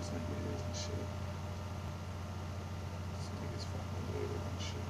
this nigga is and shit. This nigga's fucking weird and shit.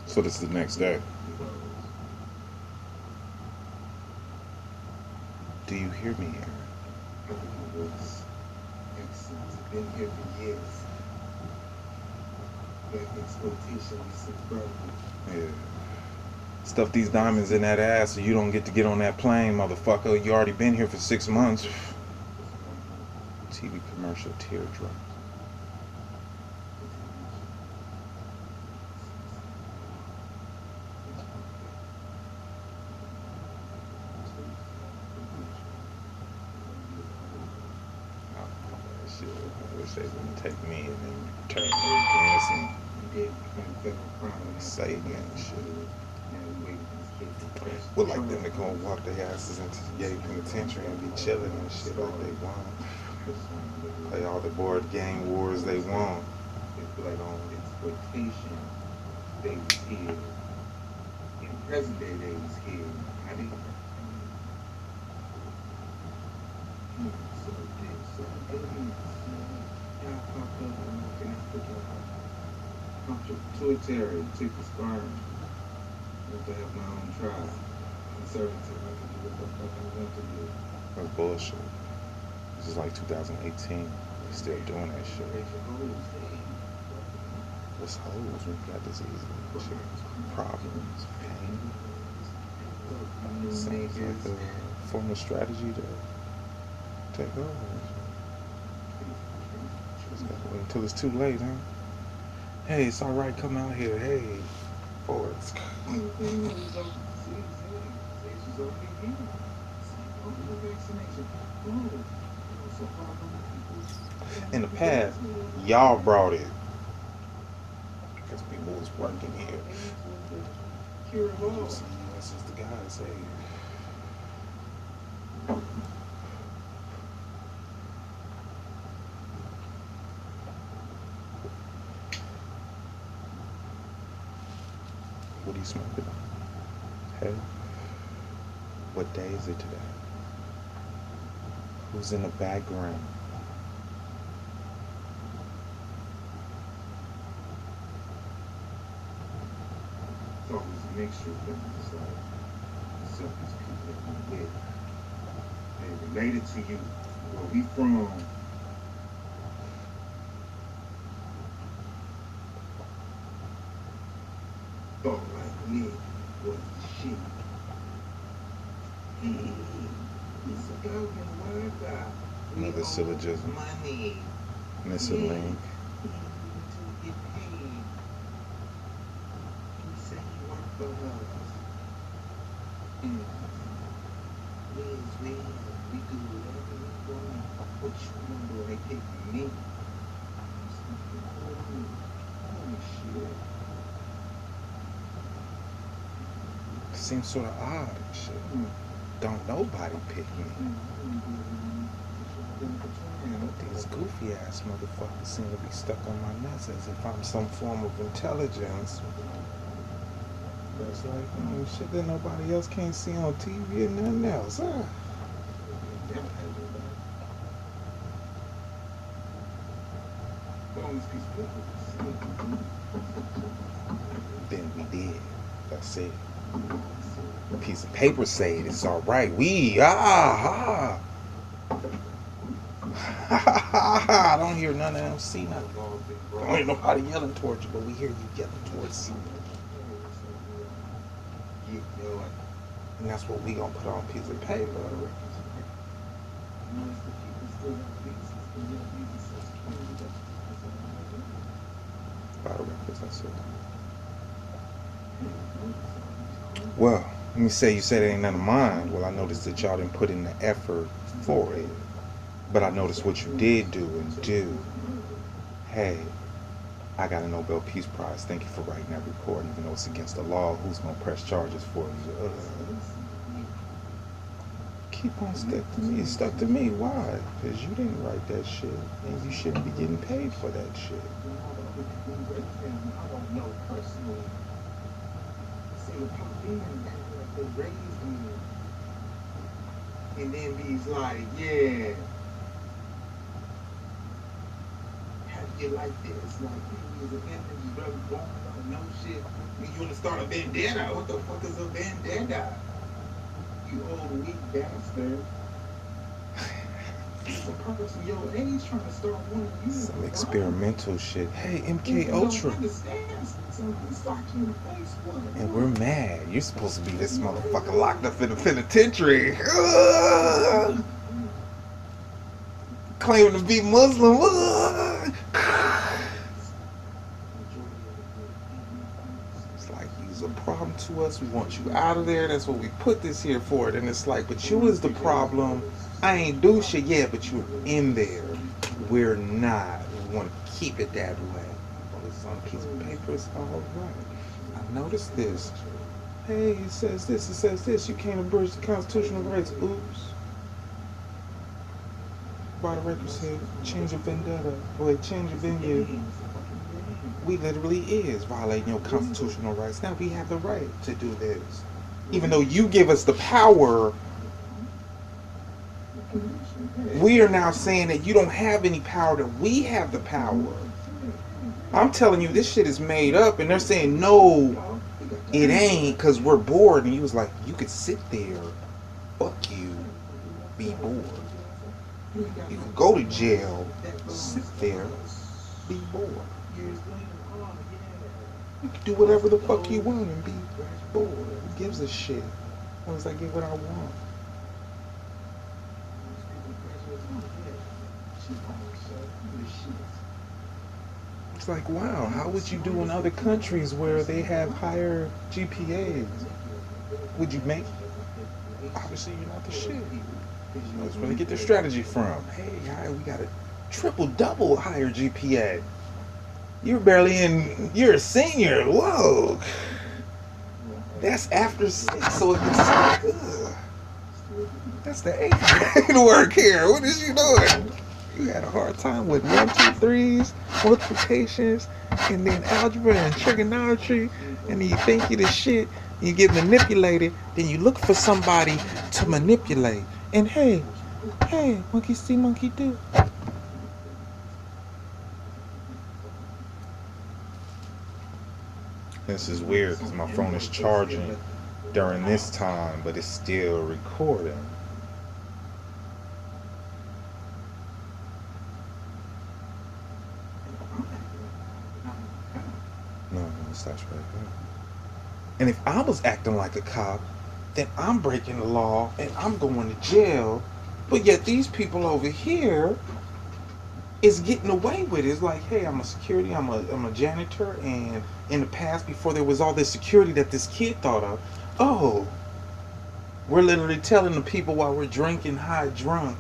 So this is the next day. Do you hear me, Aaron? Been here for years. That exploitation is incredible. Yeah. Stuff these diamonds in that ass so you don't get to get on that plane, motherfucker. You already been here for 6 months. TV commercial teardrop. I wish they wouldn't take me and then turn me against and Satan and shit. Would like them to go and walk their asses into the gay penitentiary and be chilling and shit like they want. Play all the board game wars they want. Like on exploitation, they was here. In present day, they was here. I didn't. So y'all popped up and looking after the pituitary, took the sperm. I to have my own tribe. Conservative, I can do what the fuck I want to do. That's bullshit. This is like 2018. They still doing that shit. What's hoes? We got diseases, problems, pain. Seems like a form of strategy to take over. Just gotta wait until it's too late, huh? Hey, it's alright, come out here. Hey, Forrest. In the past, y'all brought it. Because people was working here. This is the guys, hey. What are you smoking on? Hey? What day is it today? Who's in the background? It's always a mixture of things. Like some these people that we with, they related to you. Where we from? Thought like me was the shit. He's a government word guy. Another syllogism. Money. Missing link. To get paid. He said he worked for us. We do whatever we want. But you remember they pick me. Holy shit. Seems sort of odd and shit. Don't nobody pick me. But these goofy ass motherfuckers seem to be stuck on my nuts as if I'm some form of intelligence. It's like, shit that nobody else can't see on TV and nothing else, huh? Then we did. That's it. A piece of paper said it's alright. I don't hear none of them, see nothing. Don't hear nobody yelling towards you, but we hear you yelling towards you. And that's what we gonna put on a piece of paper. By the records, that's it. Well, You say it ain't none of mine. Well, I noticed that y'all didn't put in the effort for it. But I noticed what you did do and do. Hey, I got a Nobel Peace Prize. Thank you for writing that report. Even though it's against the law, who's gonna press charges for you? Keep on stuck to me. It's stuck to me. Why? Because you didn't write that shit, and you shouldn't be getting paid for that shit. I don't know personally. See, with people being like they raised me, and then be's like, yeah, how do you like this? Like, you as an infant, you really born, don't know shit. When you want to start a vendetta, what the fuck is a vendetta? You old weak bastard. It's a person your age trying to start one of you. Some experimental shit. Hey, MK People Ultra. don't understand. Something slaps you in the face. What? And we're mad. You're supposed to be this motherfucker locked up in the penitentiary. Ugh. Claiming to be Muslim. Ugh. It's like he's a problem to us. We want you out of there. That's what we put this here for. And it's like, but you is the problem. I ain't do shit yet, but you're in there. We're not. We want to keep it that way. Well, it's on a piece of paper. It's all right. I noticed this. Hey, it says this, it says this. You can't abridge the constitutional rights. Oops. By the record said, change of vendetta. Wait, change of venue. We literally is violating your constitutional rights. Now we have the right to do this. Even though you give us the power, we are now saying that you don't have any power, that we have the power. I'm telling you, this shit is made up, and they're saying, no, it ain't, because we're bored. And he was like, you could sit there, fuck you, be bored. You could go to jail, sit there, be bored. You can do whatever the fuck you want and be bored. Who gives a shit? As long as I get what I want. It's like, wow, how would you do in other countries where they have higher GPAs? Would you make? Obviously, you're not the shit. That's where they get their strategy from. Hey, we got a triple-double higher GPA. You're you're a senior. Whoa. That's after 6, so it's ugh. That's the 8th grade work here. What is you doing? You had a hard time with 1, 2, 3s, multiplications, and then algebra and trigonometry, and then you think you're the shit, you get manipulated, then you look for somebody to manipulate. And hey, monkey see, monkey do. This is weird because my phone is charging during this time, but it's still recording. No, it stops right there. And if I was acting like a cop, then I'm breaking the law and I'm going to jail. But yet these people over here is getting away with it. It's like, hey, I'm a security, I'm a janitor, and in the past, before there was all this security that this kid thought of, oh, we're literally telling the people while we're drinking high drunk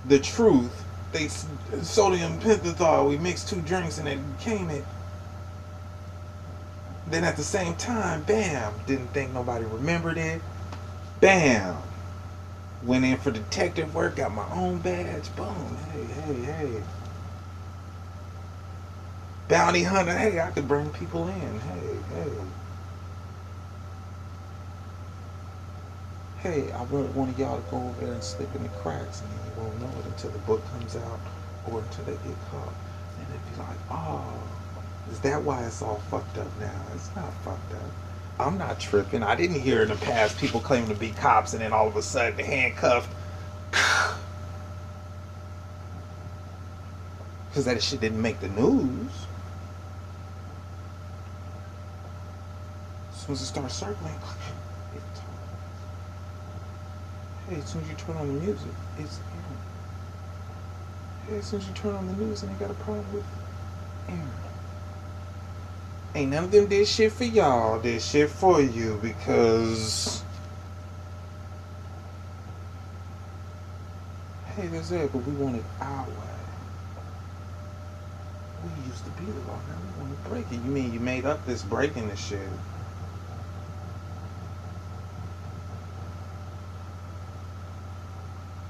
the truth. They sodium pentothal, we mixed 2 drinks and it became it. Then at the same time, bam, didn't think nobody remembered it. Bam, went in for detective work, got my own badge, boom, hey. Bounty hunter, hey, I could bring people in, hey. Hey, I want one of y'all to go over there and slip in the cracks, and you won't know it until the book comes out or until they get caught. And they'd be like, oh, is that why it's all fucked up now? It's not fucked up. I'm not tripping. I didn't hear in the past people claiming to be cops and then all of a sudden they're handcuffed. Because that shit didn't make the news. As soon as it starts circling, hey, as soon as you turn on the music, it's Aaron. Hey, as soon as you turn on the news and they got a problem with Aaron. Ain't none of them did shit for y'all. Did shit for you because hey, that's it. But we want it our way. We used to be the law. Now we want to break it. You mean you made up this breaking the shit?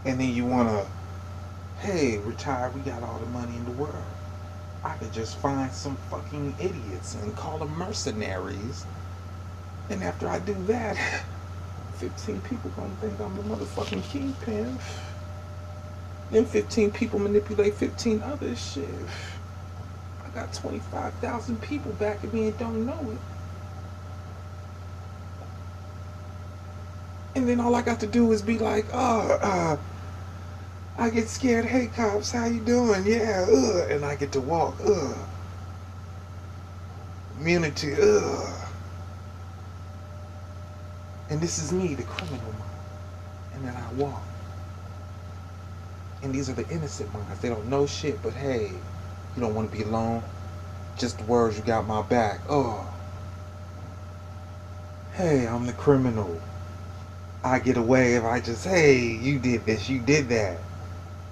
And then you want to, hey, retire. We got all the money in the world. I could just find some fucking idiots and call them mercenaries. And after I do that, 15 people gonna think I'm the motherfucking kingpin. Then 15 people manipulate 15 others. Shit. I got 25,000 people backing me and don't know it. And then all I got to do is be like, I get scared. Hey, cops, how you doing? Yeah, and I get to walk. Immunity. And this is me, the criminal mind. And then I walk. And these are the innocent minds. They don't know shit, but hey, you don't want to be alone. Just the words, you got my back. Hey, I'm the criminal. I get away if I just, hey, you did this, you did that.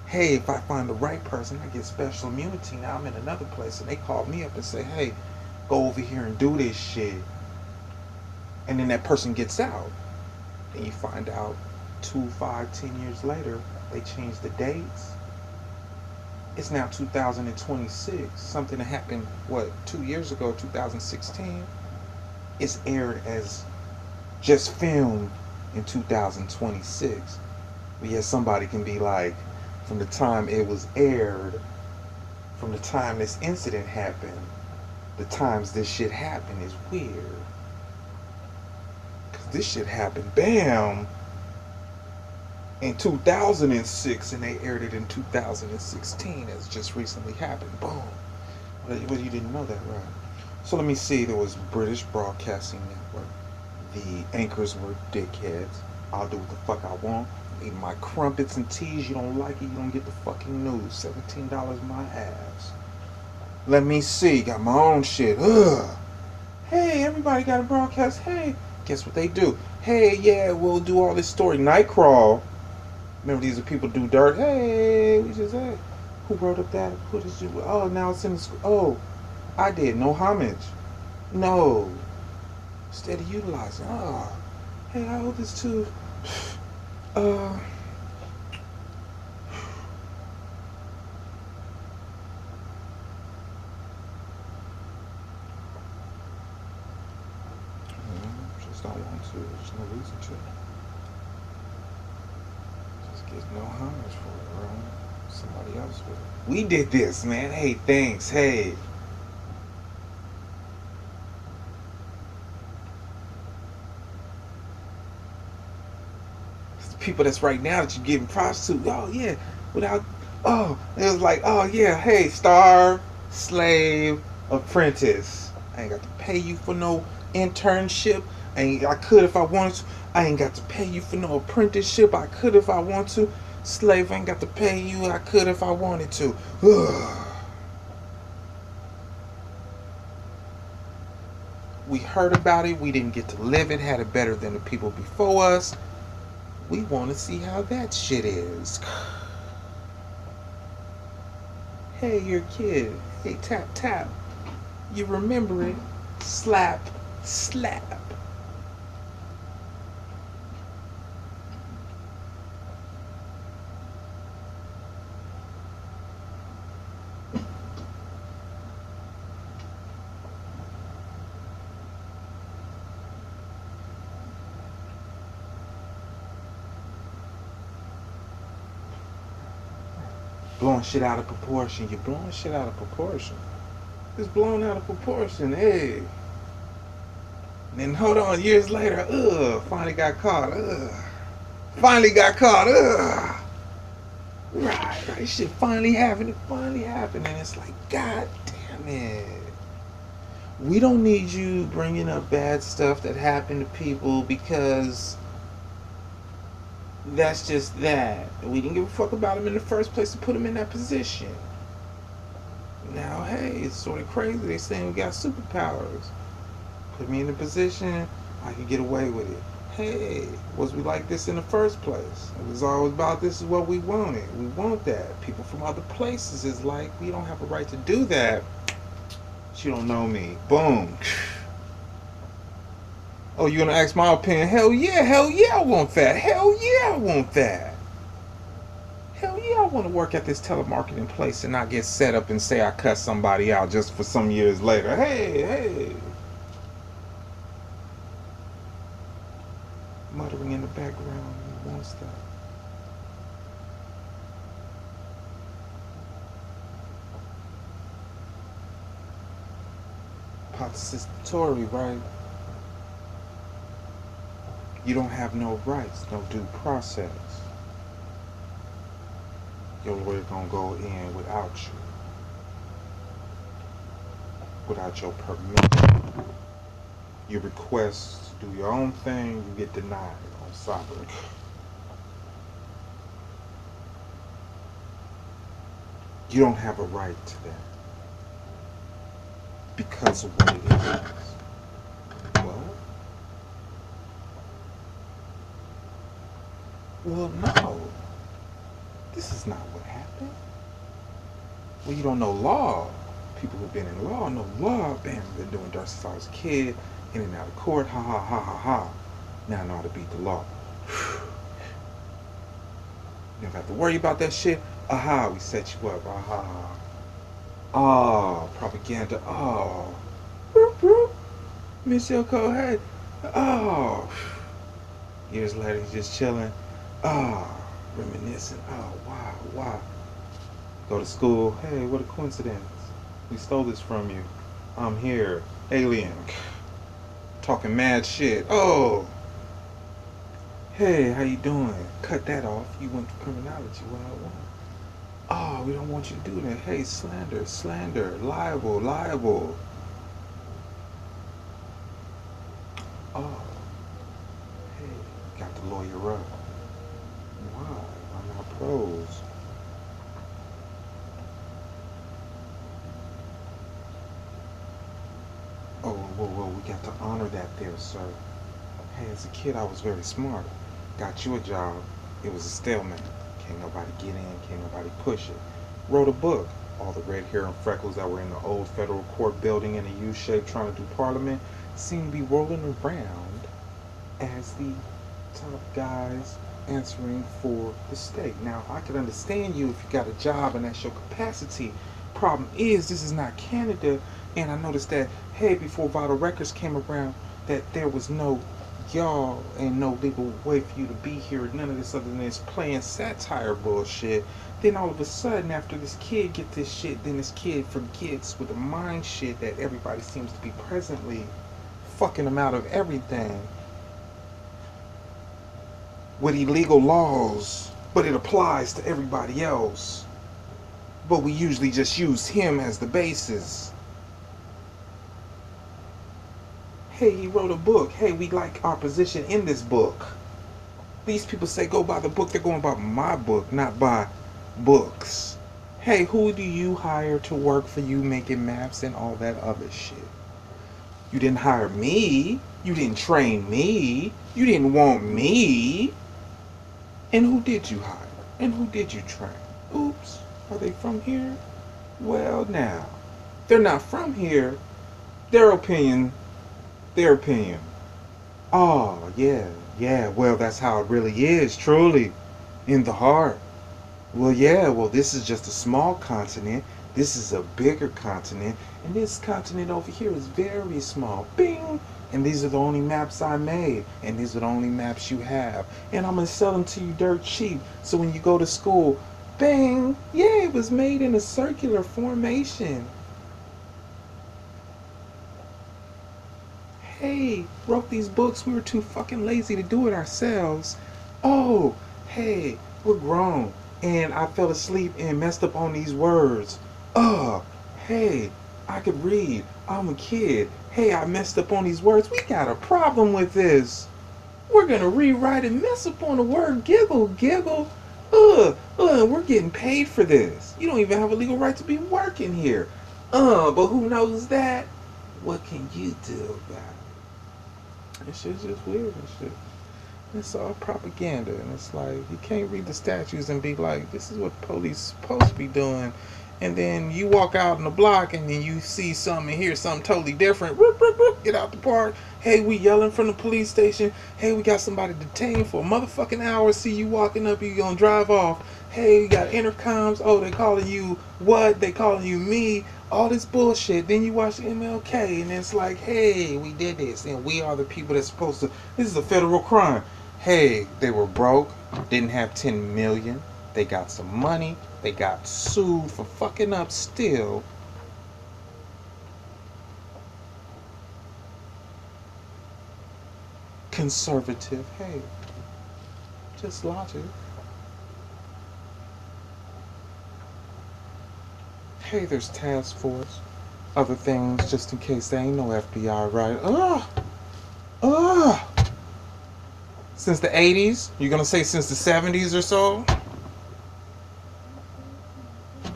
Hey, if I find the right person, I get special immunity. Now I'm in another place and they call me up and say, hey, go over here and do this shit. And then that person gets out. And you find out 2, 5, 10 years later, they changed the dates. It's now 2026. Something that happened, 2 years ago, 2016. It's aired as just filmed in 2026. But yet somebody can be like, from the time it was aired, from the time this incident happened, the times this shit happened is weird. Because this shit happened, bam, in 2006, and they aired it in 2016 as just recently happened. Boom. Well, you didn't know that, right? So let me see. There was British Broadcasting Network. The anchors were dickheads. I'll do what the fuck I want. Eat my crumpets and teas. You don't like it, you don't get the fucking news. $17 my ass. Let me see. Got my own shit. Hey, everybody got a broadcast. Hey, guess what they do? Hey, yeah, we'll do all this story. Nightcrawl. Remember, these are people do dirt. Hey, we just, hey. Who wrote up that? Who did you? Oh, now it's in the school. Oh, I did. No homage. No. Instead of utilizing. Oh, hey, I owe this to. Just don't want to. There's no reason to. Just get no homage for it, bro. Somebody else with it. We did this, man. Hey, thanks. Hey. It's the people that's right now that you're giving props to. Oh, yeah. Without. Oh, it was like, oh, yeah. Hey, star, slave, apprentice. I ain't got to pay you for no internship. I could if I wanted to. I ain't got to pay you for no apprenticeship. I could if I want to. Slave, I ain't got to pay you. I could if I wanted to. We heard about it. We didn't get to live it. Had it better than the people before us. We want to see how that shit is. Hey, you're a kid. Hey, tap, tap. You remember it. Slap, slap. Blowing shit out of proportion. You're blowing shit out of proportion. It's blown out of proportion. Hey. And then hold on, years later, finally got caught. Finally got caught. Right. Shit finally happened. It finally happened. And it's like, God damn it. We don't need you bringing up bad stuff that happened to people because that's just that. We didn't give a fuck about them in the first place to put them in that position. Now, hey, it's sort of crazy. They saying we got superpowers. Put me in a position, I could get away with it. Hey, was we like this in the first place? It was always about this is what we wanted. We want that. People from other places is like, we don't have a right to do that. But you don't know me. Boom. Oh, you gonna ask my opinion? Hell yeah, I want that. Hell yeah, I want that. Hell yeah, I want to work at this telemarketing place and not get set up and say I cut somebody out just for some years later. Hey. Muttering in the background, he wants that. Participatory, right? You don't have no rights, no due process. Your lawyer gonna go in without you, without your permission. You request to do your own thing, you get denied on cyber. You don't have a right to that because of what it is. Well, no. This is not what happened. Well, you don't know law. People who've been in law know law. Bam, been doing dirt since I was a kid, in and out of court. Ha ha ha ha ha. Now I know how to beat the law. Never have to worry about that shit. Aha, we set you up. Aha. Oh, propaganda. Oh. Whoop, whoop. Michelle Cohen. Oh. Years later, he's just chilling. Oh, reminiscing. Oh, wow. Go to school. Hey, what a coincidence. We stole this from you. I'm here. Alien. Talking mad shit. Oh. Hey, how you doing? Cut that off. You went to criminology 101. Oh, we don't want you to do that. Hey, slander, libel. Oh, hey, got the lawyer up. Why? I'm not pros. Oh, whoa, we got to honor that there, sir. Hey, as a kid, I was very smart. Got you a job. It was a stalemate. Can't nobody get in, can't nobody push it. Wrote a book. All the red hair and freckles that were in the old federal court building in a U shape trying to do parliament seem to be rolling around as the top guys answering for the state. Now, I can understand you if you got a job and that's your capacity. Problem is, this is not Canada, and I noticed that, hey, before Vital Records came around, that there was no y'all and no legal way for you to be here, none of this other than this playing satire bullshit. Then all of a sudden, after this kid get this shit, then this kid forgets with the mind shit that everybody seems to be presently fucking them out of everything with illegal laws, but it applies to everybody else. But we usually just use him as the basis. Hey, he wrote a book. Hey, we like our position in this book. These people say go by the book. They're going by my book, not by books. Hey, who do you hire to work for you making maps and all that other shit? You didn't hire me. You didn't train me. You didn't want me. And who did you hire? And who did you train? Oops. Are they from here? Well, now, they're not from here. Their opinion. Oh, yeah, well, that's how it really is, truly, in the heart. Well, yeah, this is just a small continent. This is a bigger continent. And this continent over here is very small. Bing! And these are the only maps I made. And these are the only maps you have. And I'm going to sell them to you dirt cheap. So when you go to school, bang! Yeah, it was made in a circular formation. Hey, wrote these books. We were too fucking lazy to do it ourselves. Oh, hey, we're grown. And I fell asleep and messed up on these words. Hey, I could read. I'm a kid. Hey, I messed up on these words. We got a problem with this. We're gonna rewrite and mess up on the word giggle. We're getting paid for this. You don't even have a legal right to be working here. But who knows that? What can you do about it? It's just weird and shit. It's all propaganda, and it's like you can't read the statutes and be like, "This is what police supposed to be doing," and then you walk out in the block and then you see something and hear something totally different. Whoop, whoop, whoop, get out the park. Hey, we yelling from the police station. Hey, we got somebody detained for a motherfucking hour. See you walking up, you gonna drive off. Hey, we got intercoms. Oh, they calling you what? They calling you me. All this bullshit. Then you watch MLK and it's like, hey, we did this and we are the people that's supposed to. This is a federal crime. Hey, they were broke, didn't have 10 million. They got some money. They got sued for fucking up still. Conservative. Hey, just logic. Hey, there's task force. Other things just in case there ain't no FBI, right? Ugh. Since the 80s? You're gonna say since the 70s or so?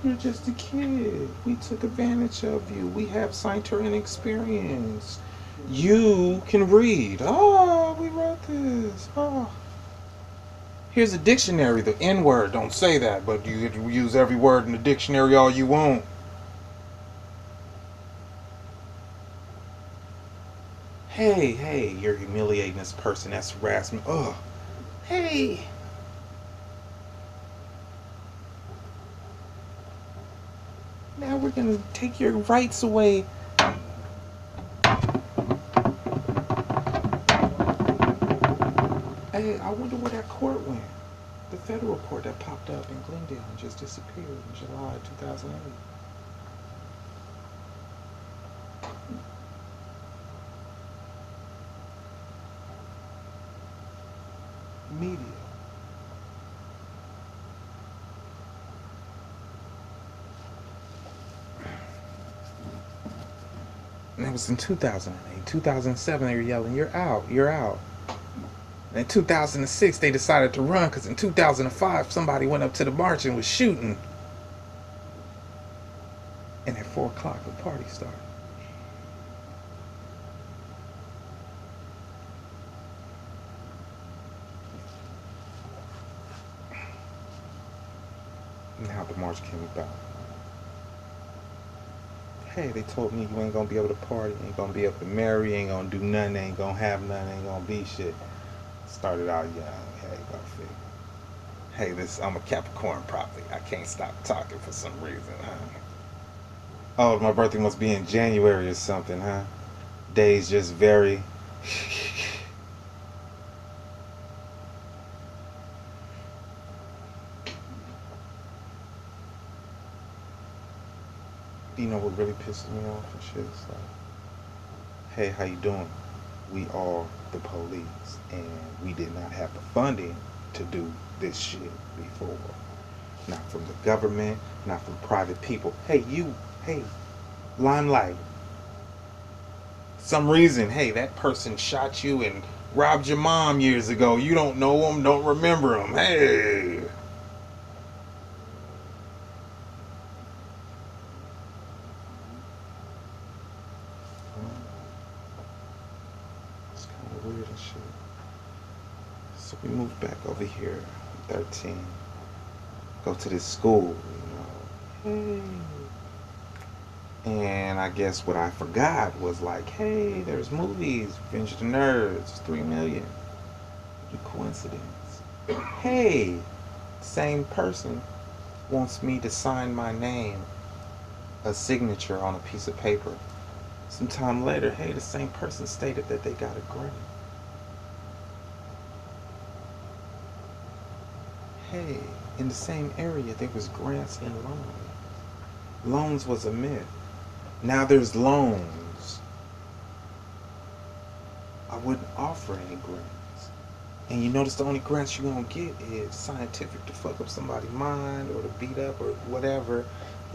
You're just a kid. We took advantage of you. We have scientific experience. You can read. Oh, we wrote this. Oh. Here's a dictionary. The N word. Don't say that, but you get to use every word in the dictionary all you want. Hey, you're humiliating this person. That's harassment. Ugh. Hey. Now we're gonna take your rights away. Hey, I wonder where that court went. The federal court that popped up in Glendale and just disappeared in July 2008. Media. And it was in 2008. 2007, they were yelling, "You're out, you're out." And in 2006, they decided to run because in 2005, somebody went up to the march and was shooting. And at 4 o'clock, the party started. And how the march came about. Hey, they told me you ain't gonna be able to party, you ain't gonna be able to marry, you ain't gonna do nothing, ain't gonna have nothing, ain't gonna be shit. Started out young. Hey, go figure. Hey, I'm a Capricorn probably. I can't stop talking for some reason, huh? Oh, my birthday must be in January or something, huh? Days just vary. You know what really pisses me off and shit? It's like, hey, how you doing? We are the police, and we did not have the funding to do this shit before. Not from the government, not from private people. Hey, Limelight. Some reason, hey, that person shot you and robbed your mom years ago. You don't know them, don't remember them. Hey. It's kind of weird and shit. So we moved back over here, 13. Go to this school, you know. Hey. And I guess what I forgot was like, hey, there's movies, Revenge of the Nerds, 3 million. What a coincidence. Hey, same person wants me to sign my name, a signature on a piece of paper. Sometime later, hey, the same person stated that they got a grant. Hey, in the same area, there was grants and loans. Loans was a myth. Now there's loans. I wouldn't offer any grants. And you notice the only grants you're gonna get is scientific to fuck up somebody's mind or to beat up or whatever,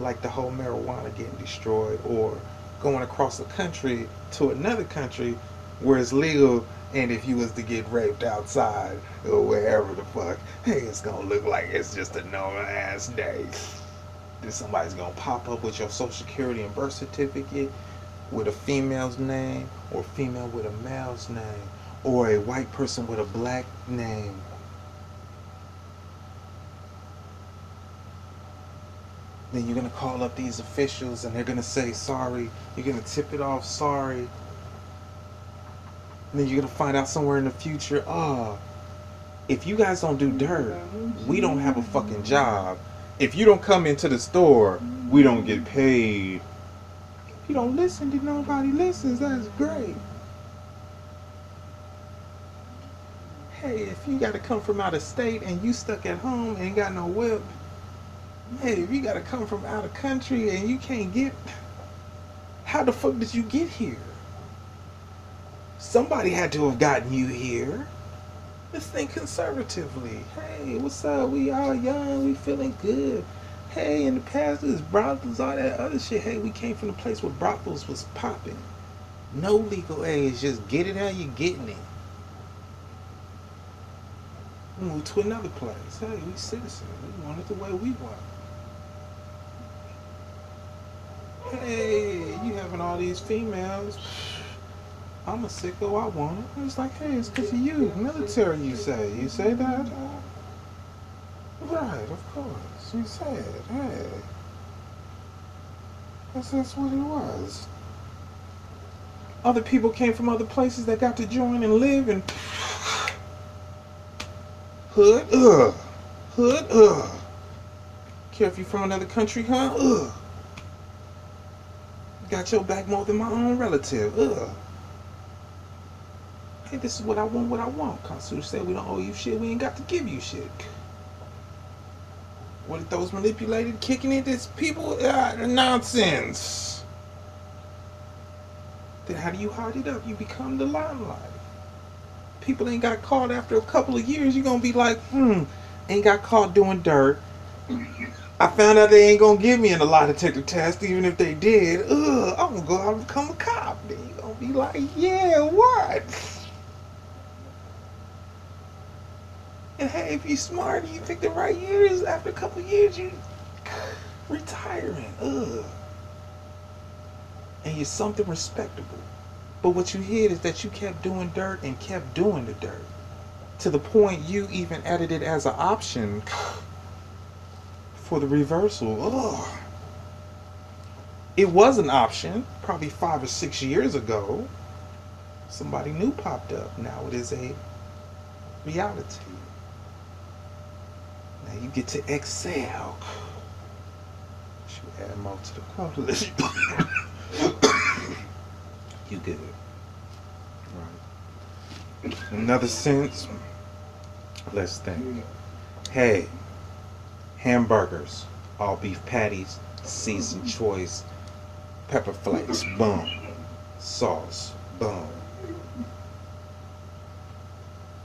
like the whole marijuana getting destroyed or going across the country to another country where it's legal, and if you was to get raped outside or wherever the fuck, hey, it's gonna look like it's just a normal ass day. Then somebody's gonna pop up with your social security and birth certificate with a female's name, or a female with a male's name, or a white person with a black name. Then you're gonna call up these officials and they're gonna say sorry. You're gonna tip it off sorry. And then you're gonna find out somewhere in the future, if you guys don't do dirt, we don't have a fucking job. If you don't come into the store, we don't get paid. If you don't listen, then nobody listens. That's great. Hey, if you gotta come from out of state and you stuck at home and ain't got no whip, hey, if you gotta come from out of country and you can't get, how the fuck did you get here? Somebody had to have gotten you here. Let's think conservatively. Hey, what's up? We all young, we feeling good. Hey, in the past it was brothels, all that other shit. Hey, we came from a place where brothels was popping. No legal age, just get it how you getting it. We moved to another place. Hey, we citizens. We want it the way we want. Hey, you having all these females. I'm a sicko, I want it. It's like, hey, it's because of you. Military, you say. You say that? Right, of course. You said, hey. That's what it was. Other people came from other places that got to join and live and hood, hood, care if you from another country, huh? Got your back more than my own relative, Hey, this is what I want. Constitution said we don't owe you shit, we ain't got to give you shit. What if those manipulated kicking it? This people nonsense. Then how do you hide it up? You become the limelight. People ain't got caught after a couple of years. You're gonna be like, ain't got caught doing dirt. I found out they ain't gonna give me a lie detector test, even if they did. I'm gonna go out and become a cop. Then you gonna be like, yeah, what? And hey, if you smart and you pick the right years, after a couple of years, you retiring. And you're something respectable. But what you hid is that you kept doing dirt and kept doing the dirt. To the point you even added it as an option for the reversal. It was an option probably 5 or 6 years ago. Somebody new popped up. Now it is a reality. Now you get to excel. Should add more to the quota list. You good. Right. Another sense. Let's think. Hey, hamburgers, all beef patties, seasoned choice, pepper flakes, boom. Sauce, boom.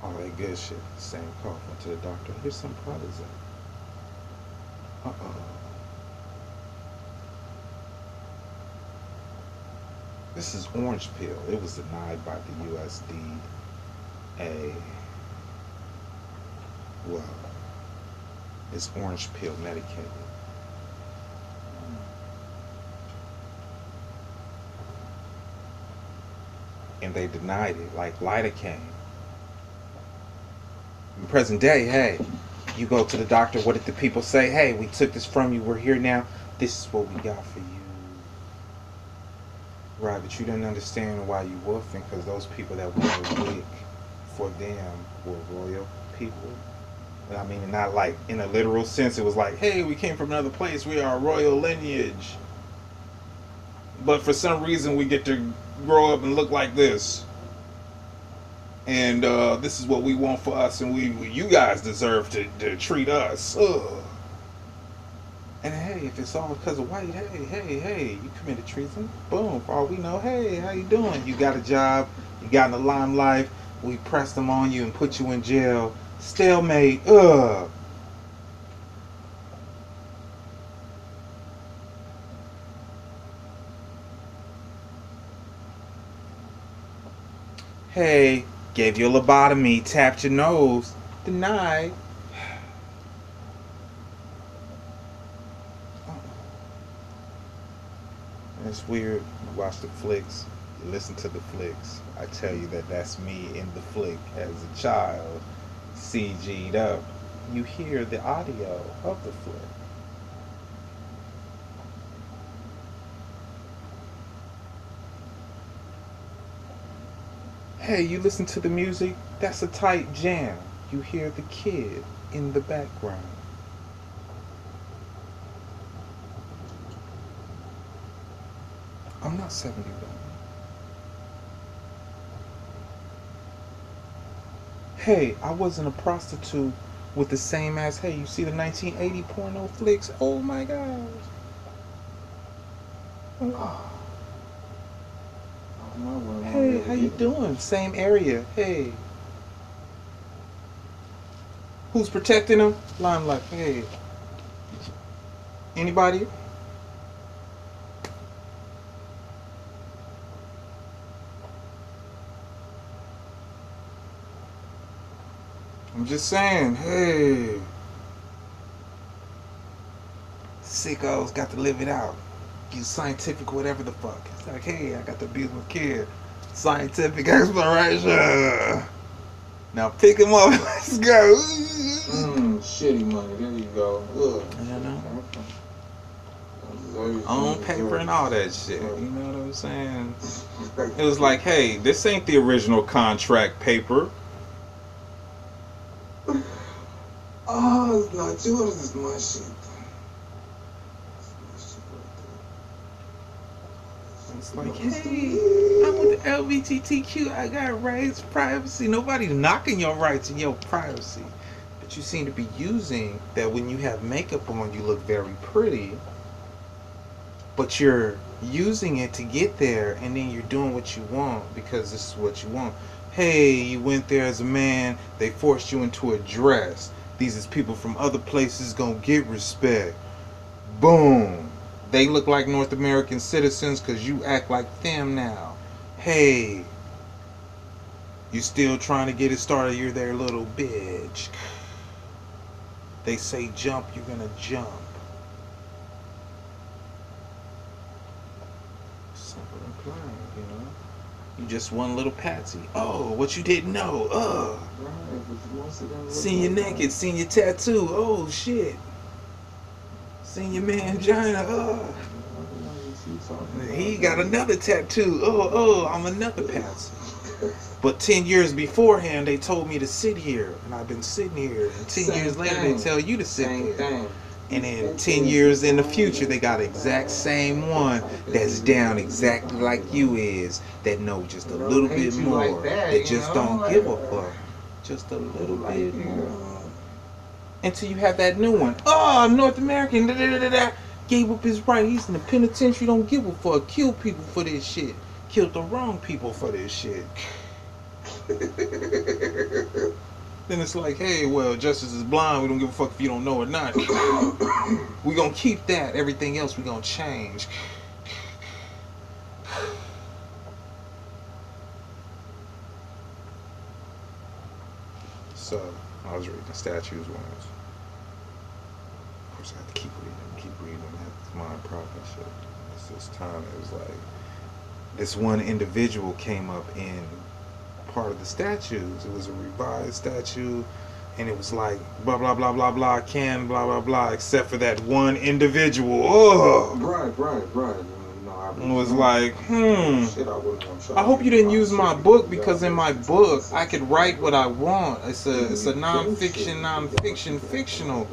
All that good shit. Same cough. Went to the doctor. Here's some Pralizone. This is orange pill. It was denied by the USDA. Well, it's orange pill medicated. And they denied it, like lidocaine. In present day, hey, you go to the doctor, what did the people say? Hey, we took this from you, we're here now, this is what we got for you. Right, but you didn't understand why you woofing, because those people that wore a wig for them were royal people. I mean, not like in a literal sense, it was like, hey, we came from another place, we are a royal lineage. But for some reason, we get to grow up and look like this. And this is what we want for us, and you guys deserve to treat us. And hey, if it's all because of white, hey, you committed treason. Boom, for all we know, hey, how you doing? You got a job, you got in the limelight, we pressed them on you and put you in jail. Stalemate, Hey, gave you a lobotomy, tapped your nose, denied. it's weird. You watch the flicks, you listen to the flicks. I tell you that that's me in the flick as a child, CG'd up. You hear the audio of the flick. Hey, you listen to the music, that's a tight jam. You hear the kid in the background. I'm not 71. Hey, I wasn't a prostitute with the same ass. Hey, you see the 1980 porno flicks? Oh my gosh. Hey, how you doing? Same area. Hey. Who's protecting them? Limelight. Hey. Anybody? I'm just saying, hey. Sickos got to live it out. Get scientific, whatever the fuck. It's like, hey, I got to abuse my kid. Scientific exploration. Now pick him up. Let's go. Shitty money. There you go. Ugh. You know? On paper and all that shit. You know what I'm saying? It was like, hey, this ain't the original contract paper. Oh, it's not yours. It's my shit. It's like, hey, I'm with the LGBTQ. I got rights, privacy. Nobody's knocking your rights and your privacy. But you seem to be using that when you have makeup on, you look very pretty. But you're using it to get there, and then you're doing what you want because this is what you want. Hey, you went there as a man. They forced you into a dress. These is people from other places gonna get respect. Boom. They look like North American citizens because you act like them now. Hey, you still trying to get it started, you're their little bitch. They say jump, you're gonna jump. Simple and plain, you know. You just one little patsy. Oh, what you didn't know. Seen you naked, seen your tattoo. Oh shit. Seen your mangina. He got another tattoo. I'm another patsy. But 10 years beforehand, they told me to sit here, and I've been sitting here. And 10 years later, they tell you to sit there. And then 10 years in the future, they got the exact same one that's down exactly like you is, that know just a little bit more, that just don't give a fuck. Just a little bit more. Until you have that new one. Oh, I'm North American. Gave up his right. He's in the penitentiary. Don't give a fuck. Kill people for this shit. Killed the wrong people for this shit. Then it's like, hey, well, justice is blind. We don't give a fuck if you don't know or not. We gonna keep that. Everything else we gonna change. So, I was reading the statues once. Of course, I had to keep reading. That's my problem shit. It's this time, it was like, this one individual came up in part of the statues. It was a revised statue, and it was like, blah, blah, blah, blah, blah, can, blah, blah, blah, except for that one individual. Oh! Right. It was like, I hope you didn't use my book, because in my book I could write what I want. It's a non-fiction, fictional.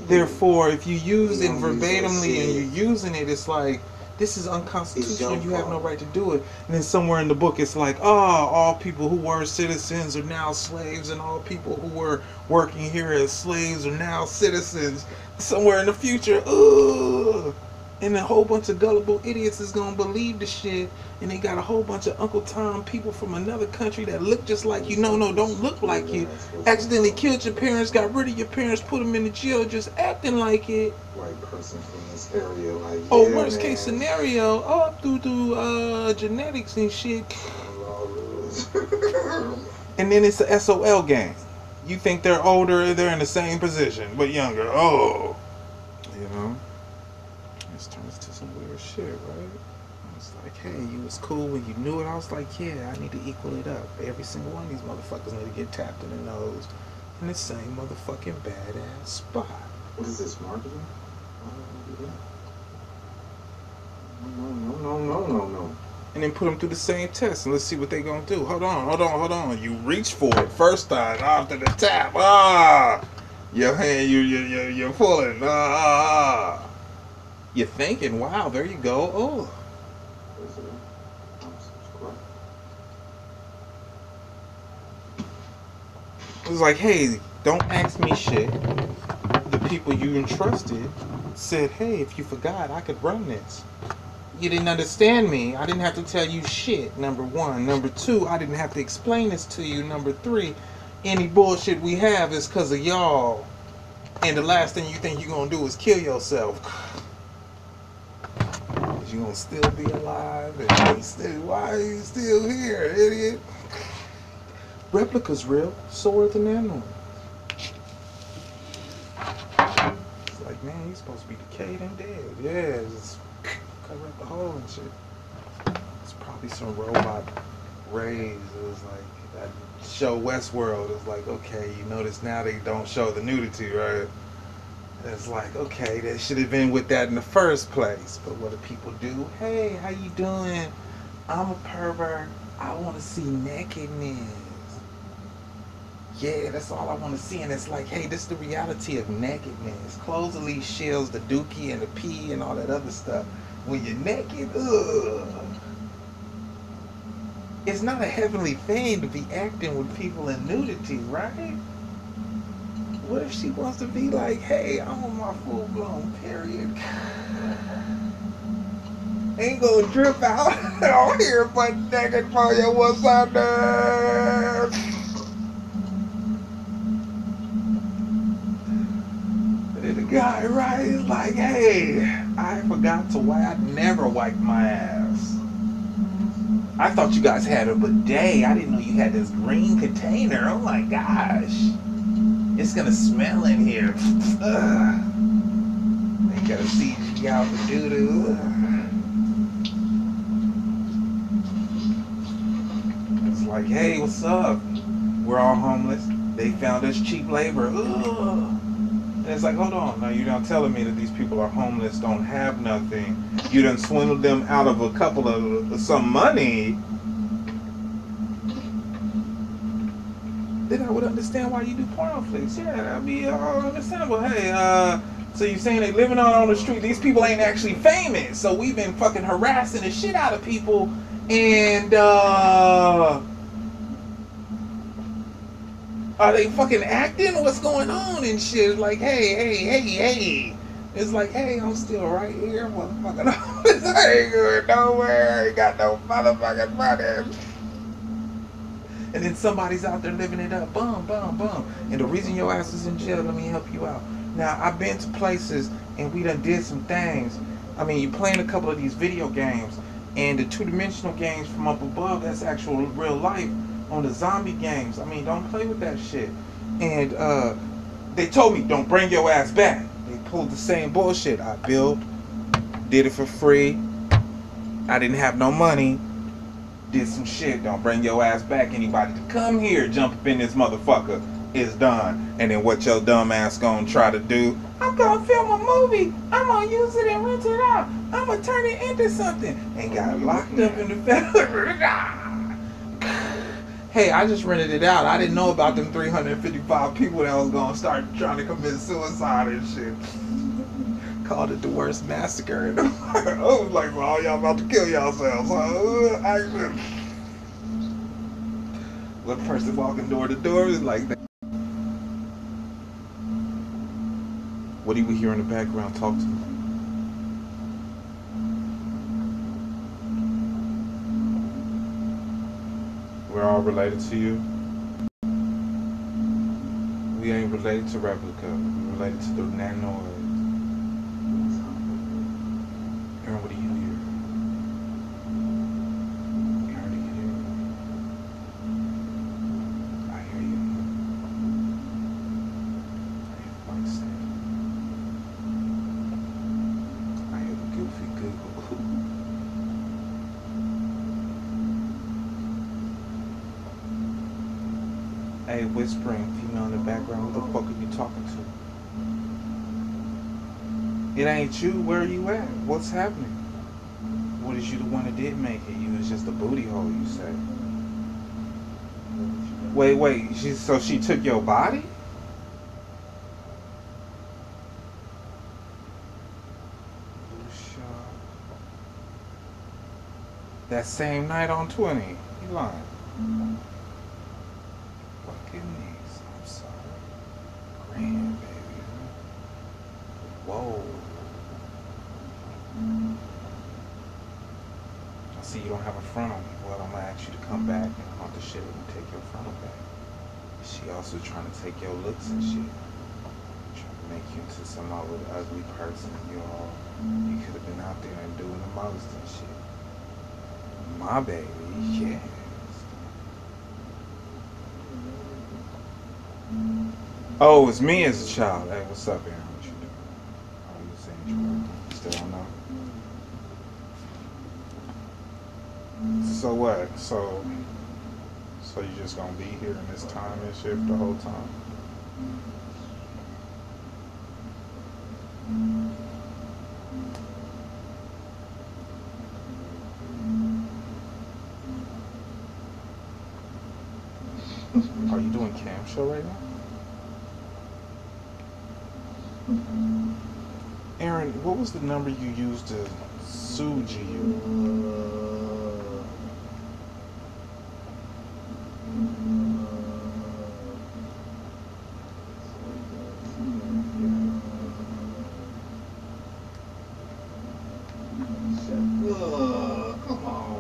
Therefore, if you use it verbatimly and you're using it, it's like, this is unconstitutional. You have no right to do it. And then somewhere in the book, it's like, all people who were citizens are now slaves, and all people who were working here as slaves are now citizens. Somewhere in the future, and a whole bunch of gullible idiots is gonna believe the shit, and they got a whole bunch of Uncle Tom people from another country that look just like you. No, don't look like you. Accidentally killed your parents, got rid of your parents, put them in the jail, just acting like it. White person from this area, like, yeah, worst case scenario, through genetics and shit. And then it's a SOL game. You think they're older, they're in the same position, but younger. You know. This turns to some weird shit, right? It's like, hey, you was cool when you knew it. I was like, yeah, I need to equal it up. Every single one of these motherfuckers need to get tapped in the nose in the same motherfucking badass spot. What is this, marketing? Yeah. No. And then put them through the same test and let's see what they gonna do. Hold on. You reach for it first time after the tap. Your hand, you're pulling. You're thinking, wow, there you go. Oh. It was like, hey, don't ask me shit. The people you entrusted said, hey, if you forgot, I could run this. You didn't understand me. I didn't have to tell you shit, number one. Number two, I didn't have to explain this to you. Number three, any bullshit we have is because of y'all. And the last thing you think you're going to do is kill yourself. Because you're going to still be alive. And why are you still here, idiot? Replica's real. So are the nanoids. It's like, man, you're supposed to be decayed and dead. Yeah, just cover up the hole and shit. It's probably some robot rays. It was like that show Westworld. It's like, okay, you notice now they don't show the nudity, right? It's like, okay, they should have been with that in the first place. But what do people do? Hey, how you doing? I'm a pervert. I want to see nakedness. Yeah, that's all I want to see. And it's like, hey, this is the reality of nakedness. Clothes at least shields the dookie and the pee and all that other stuff. When you're naked, it's not a heavenly thing to be acting with people in nudity, right? What if she wants to be like, hey, I'm on my full-blown period. Ain't gonna drip out on here but naked for you, what's under? And the guy, right, is like, hey, I forgot to wipe, I never wipe my ass. I thought you guys had a bidet. I didn't know you had this green container. Oh my gosh. It's gonna smell in here. They gotta CG out the doo-doo. It's like, hey, what's up? We're all homeless. They found us cheap labor. And it's like, hold on. Now you're not telling me that these people are homeless, don't have nothing. You done swindled them out of a couple of some money. Then I would understand why you do porno flicks. Yeah, that'd be understandable. Hey, so you're saying they living out on the street. These people ain't actually famous. So we've been fucking harassing the shit out of people. And, are they fucking acting? What's going on and shit? Like, hey. It's like, hey, I'm still right here, motherfucking. I ain't going nowhere. I ain't got no motherfucking money. And then somebody's out there living it up. Boom. And the reason your ass is in jail, let me help you out. Now, I've been to places and we done did some things. I mean, you're playing a couple of these video games. And the two-dimensional games from up above, that's actual real life on the zombie games. I mean, don't play with that shit. And they told me, don't bring your ass back. They pulled the same bullshit. I built, did it for free. I didn't have no money. Did some shit. Don't bring your ass back. Anybody to come here, jump up in this motherfucker, is done. And then what your dumb ass gonna try to do? I'm gonna film a movie. I'm gonna use it and rent it out. I'm gonna turn it into something. And got locked up in the family. Hey, I just rented it out. I didn't know about them 355 people that was gonna start trying to commit suicide and shit. Called it the worst massacre in the world. I was like, well, y'all about to kill yourselves. Action. One person walking door to door is like that. What do you hear in the background? Talk to me. We're all related to you. We ain't related to Replica. We're related to the nanoids. Aaron, what do you hear? Aaron, do you hear? I hear you. I hear the mic stand. I hear the goofy giggle. Hey, whispering female in the background. Who the fuck are you talking to? It ain't you. Where are you at? What's happening? What is you the one that did make it? You was just a booty hole, you say. Wait. So she took your body? That same night on 20. You lying. Fucking knees. I'm sorry. Grand, baby. Whoa. I see you don't have a frontal. Well, I'm gonna ask you to come back and haunt the shit and take your frontal back. She also trying to take your looks and shit. Trying to make you into some other ugly person. You could have been out there and doing the most and shit. My baby, yes. Oh, it's me as a child. Hey, what's up, Aaron? What you doing? Oh, you saying you working? Still don't know? So what? So you just gonna be here in this time and shift the whole time? Are you doing cam show right now? Aaron, what was the number you used to sue GU? Come on.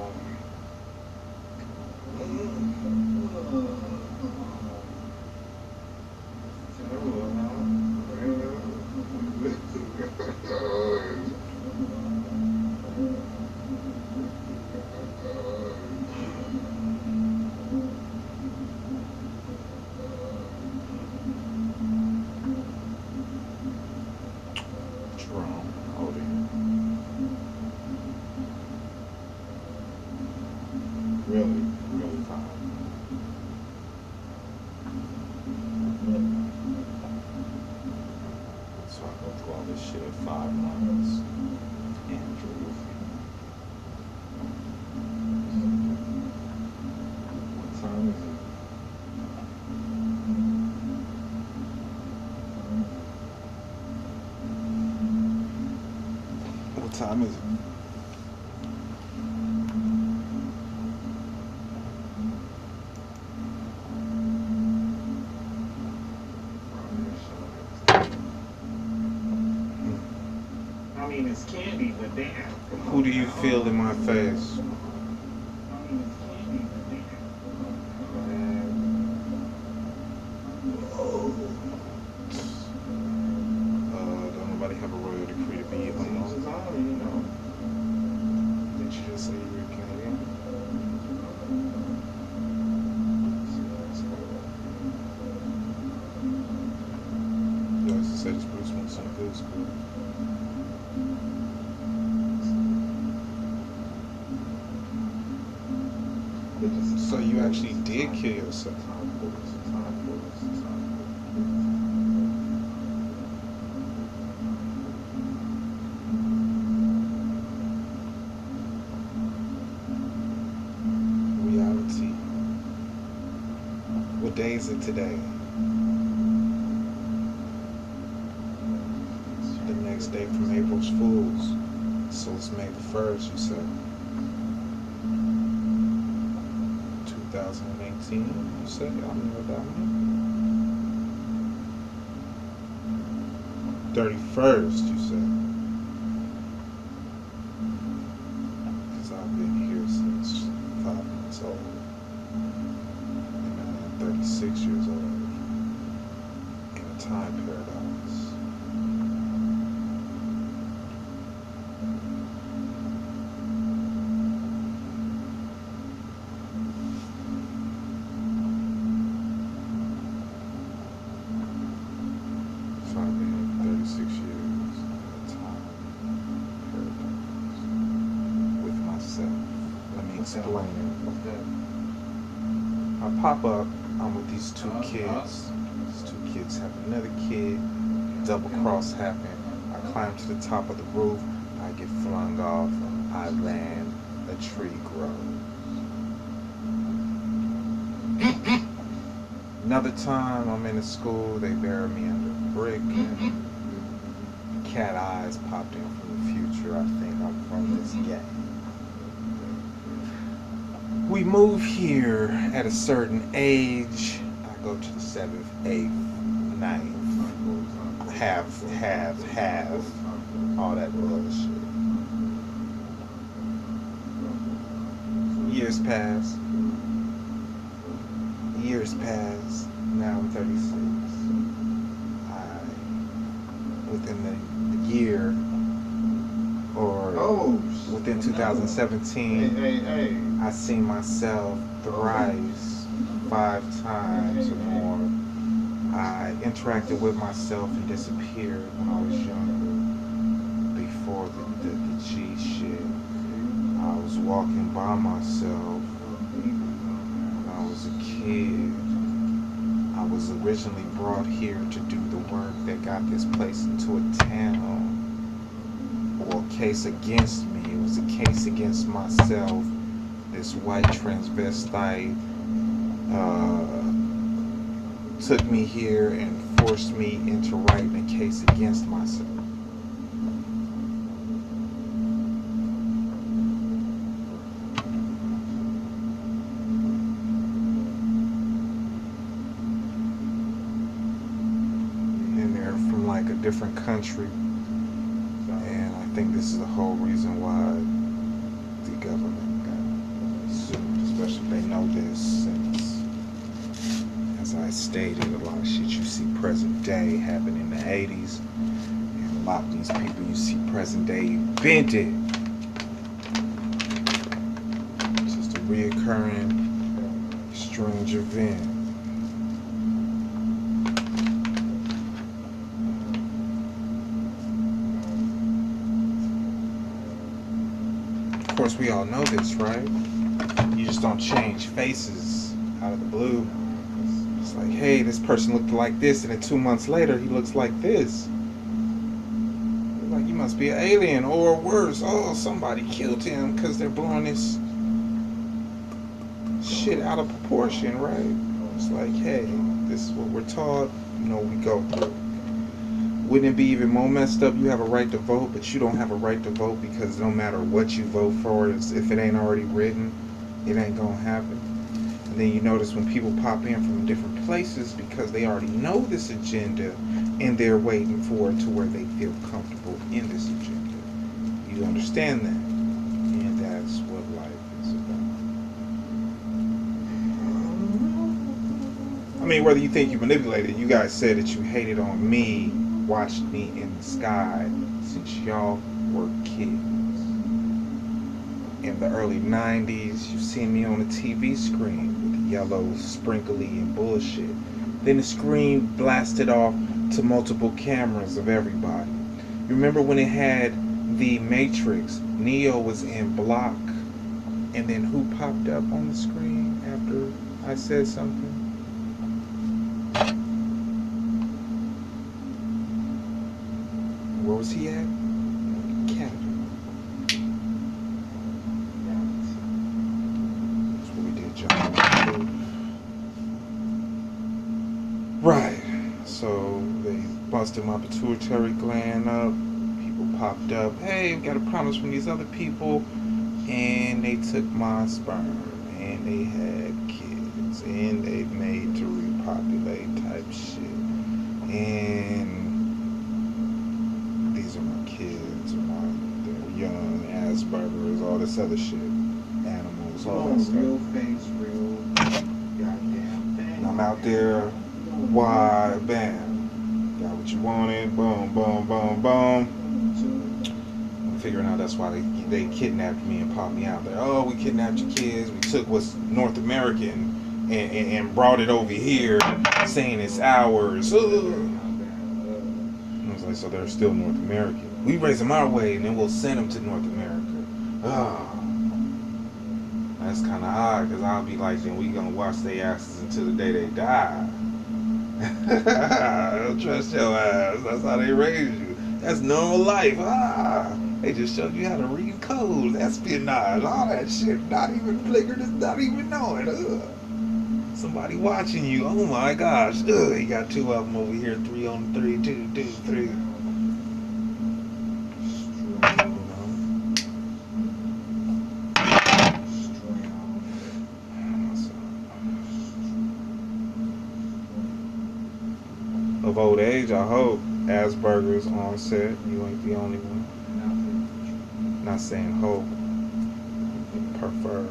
Jerome, hold it. Really fine. So I go through all this shit at 5 months. Andrew. What time is it? What time is it? I mean, it's candy, but damn. Who do you feel in my face? Don't nobody have a royal decree to be unknown? Did you just say you were Canadian? You always said it's Bruce Wilson in good school. So you actually did kill yourself. Reality. What day is it today? The next day from April's Fools. So it's May the 1st, you said. 2018, you said? I don't know what that means. 31st, you said. Because I've been here since 5 months old. And I'm 36 years old. In a time paradox. So I've been here for 36 years at a time paradox with myself. Let me explain it. I I'm with these two kids. These two kids have another kid. Double cross happened. I climb to the top of the roof. I get flung off. I land. A tree grows. Another time I'm in a school. They bury me under a brick. And cat eyes popped in from the future. I think I'm from this gang. We move here at a certain age. I go to the 7th, 8th, 9th, have, all that bullshit. Years pass. Now I'm 36. Within the year, or within 2017, I seen myself thrice 5 times or more. I interacted with myself and disappeared when I was younger, before the G shit. I was walking by myself when I was a kid. I was originally brought here to do the work that got this place into a town. Well, a case against me. It was a case against myself. This white transvestite took me here and forced me into writing a case against myself. And they're from like a different country. And I think this is the whole reason why the government got sued, especially if they know this, since, as I stated, a lot of shit you see present day happened in the 80s, and a lot of these people you see present day invented. It's just a reoccurring strange event. Of course, we all know this, right? You just don't change faces out of the blue. It's like, hey, this person looked like this, and then 2 months later, he looks like this. You're like, you must be an alien, or worse, oh, somebody killed him because they're blowing this shit out of proportion, right? It's like, hey, this is what we're taught, you know, we go through. Wouldn't it be even more messed up? You have a right to vote, but you don't have a right to vote because no matter what you vote for, if it ain't already written, it ain't gonna happen. And then you notice when people pop in from different places because they already know this agenda and they're waiting for it to where they feel comfortable in this agenda. You understand that? And that's what life is about. I mean, whether you think you manipulated, you guys said that you hated on me, watched me in the sky since y'all were kids. In the early 90s, you've seen me on a TV screen with yellow, sprinkly, and bullshit. Then the screen blasted off to multiple cameras of everybody. You remember when it had the Matrix? Neo was in block, and then who popped up on the screen after I said something? Where was he at? Canada. That's what we did, John. Right. So they busted my pituitary gland up. People popped up. Hey, we got a promise from these other people. And they took my sperm. And they had kids. And they made to repopulate type shit. And these are my kids, they're young, Asperger's, all this other shit, animals, all that stuff. Real face, real goddamn thing. And I'm out there, why, bam, got what you wanted, boom, boom, boom, boom. I'm figuring out that's why they kidnapped me and popped me out there. Oh, we kidnapped your kids, we took what's North American and brought it over here, saying it's ours. Like, so they're still North American. We raise them our way, and then we'll send them to North America. Oh, that's kind of odd, because I'll be like, then we gonna watch their asses until the day they die. Don't trust your ass. That's how they raise you. That's normal life. They just showed you how to read codes, espionage, all that shit. Not even flickered, not even knowing. Somebody watching you. Oh my gosh. He got two of them over here. 3 on 3, 2, 2, 3. Of old age, I hope. Asperger's on set. You ain't the only one. Not saying hope. Prefer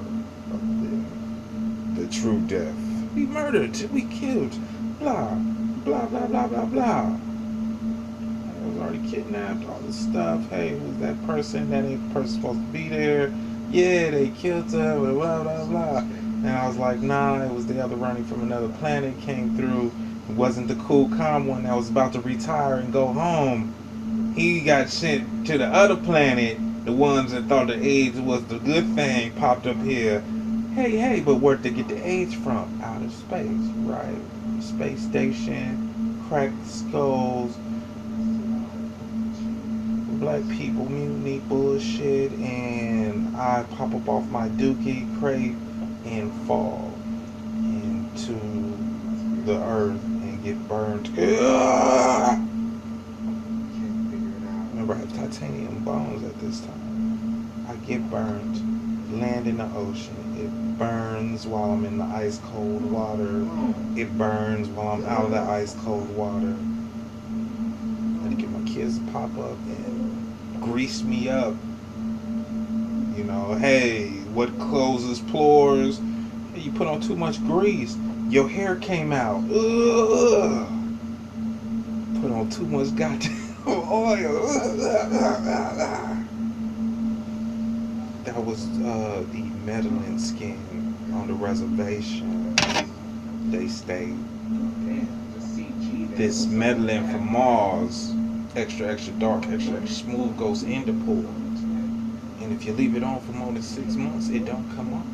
the true death. We murdered. We killed. Blah. Blah, blah, blah, blah, blah. I was already kidnapped. All this stuff. Hey, who's that person? That ain't the person supposed to be there. Yeah, they killed her. Blah, blah, blah. And I was like, nah, it was the other running from another planet. Came through. It wasn't the cool, calm one that was about to retire and go home. He got sent to the other planet. The ones that thought the AIDS was the good thing popped up here. Hey, but where'd they get the AIDS from? Out of space, right? Space station, cracked skulls, black people, mutiny bullshit, and I pop up off my dookie crate and fall into the earth and get burned. Remember, I have titanium bones at this time. I get burned, land in the ocean. It burns while I'm in the ice cold water. It burns while I'm out of the ice cold water. I had to get my kids to pop up and grease me up. You know, hey, what closes pores? Hey, you put on too much grease. Your hair came out. Ugh. Put on too much goddamn oil. That was the meddling skin on the reservation. They stayed. This meddling from Mars, extra dark, extra smooth, goes into pores. And if you leave it on for more than 6 months, it don't come off.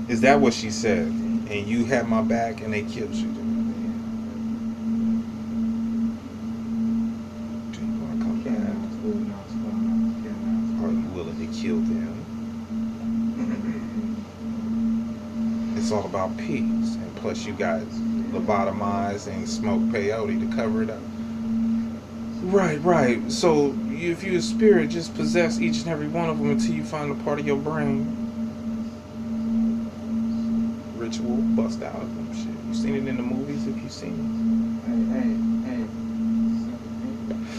Is that what she said? And you had my back and they killed you? Do you want to come back? Are you willing to kill them? It's all about peace. And plus you got lobotomized and smoked peyote to cover it up. Right. So if you're a spirit, just possess each and every one of them until you find a part of your brain. Ritual, bust out of them shit. You seen it in the movies if you've seen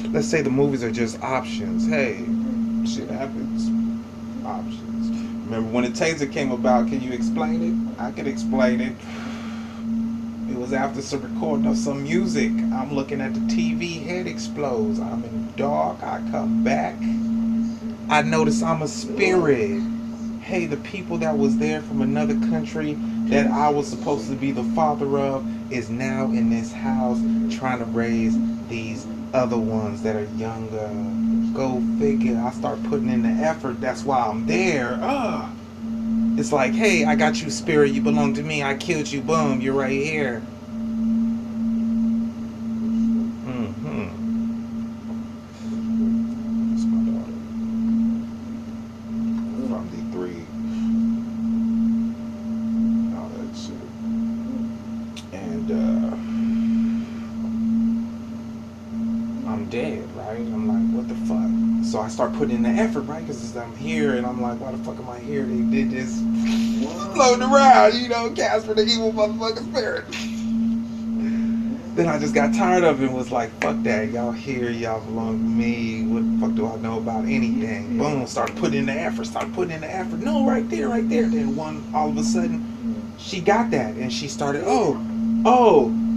it? Let's say the movies are just options. Hey, shit happens. Options. Remember when the taser came about, can you explain it? I can explain it. It was after some recording of some music. I'm looking at the TV, head explodes. I'm in the dark, I come back. I notice I'm a spirit. Hey, the people that was there from another country that I was supposed to be the father of is now in this house trying to raise these other ones that are younger. Go figure. I start putting in the effort. That's why I'm there. It's like, hey, I got you, spirit. You belong to me. I killed you. Boom. You're right here. That's my daughter. From D3. All that shit. And I'm dead, right? I'm like, what the fuck? So I start putting in the effort, right? Because I'm here, and I'm like, why the fuck am I here? They did this floating around, you know, Casper, the evil motherfucking spirit. Then I just got tired of it and was like, fuck that. Y'all here, y'all belong to me. What the fuck do I know about anything? Boom, start putting in the effort, No, right there. Then all of a sudden, she got that, and she started, oh,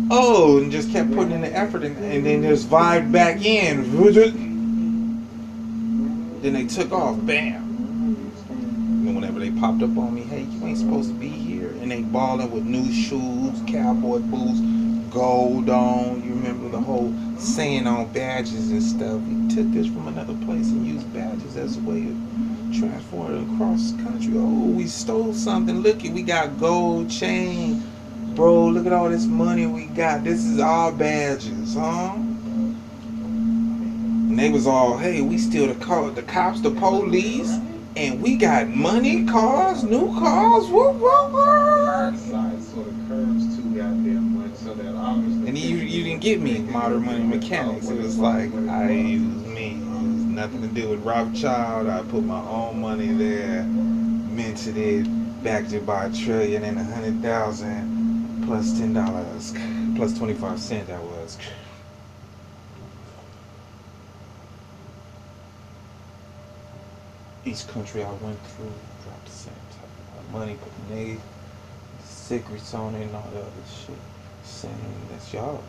and just kept putting in the effort, and then just vibed back in. Then they took off, bam. And whenever they popped up on me, hey, you ain't supposed to be here. And and they balling with new shoes, cowboy boots, gold on. You remember the whole saying on badges and stuff. We took this from another place and used badges as a way of transporting across the country. Oh, we stole something. Look it, we got gold chain. Bro, look at all this money we got. This is our badges, huh? And they was all, hey, we steal the cops, the police, and we got money, cars, new cars, whoop, whoop, whoop. Side sort of curves too goddamn much, so that obviously. And you didn't get me modern money mechanics. It was like I used me. It was nothing to do with Rothschild. I put my own money there, minted it, backed it by $1 trillion and 100,000 plus $10 plus 25 cents. That was. Each country I went through dropped the same type of money, put the secrets on it and all the other shit. Saying that's y'all.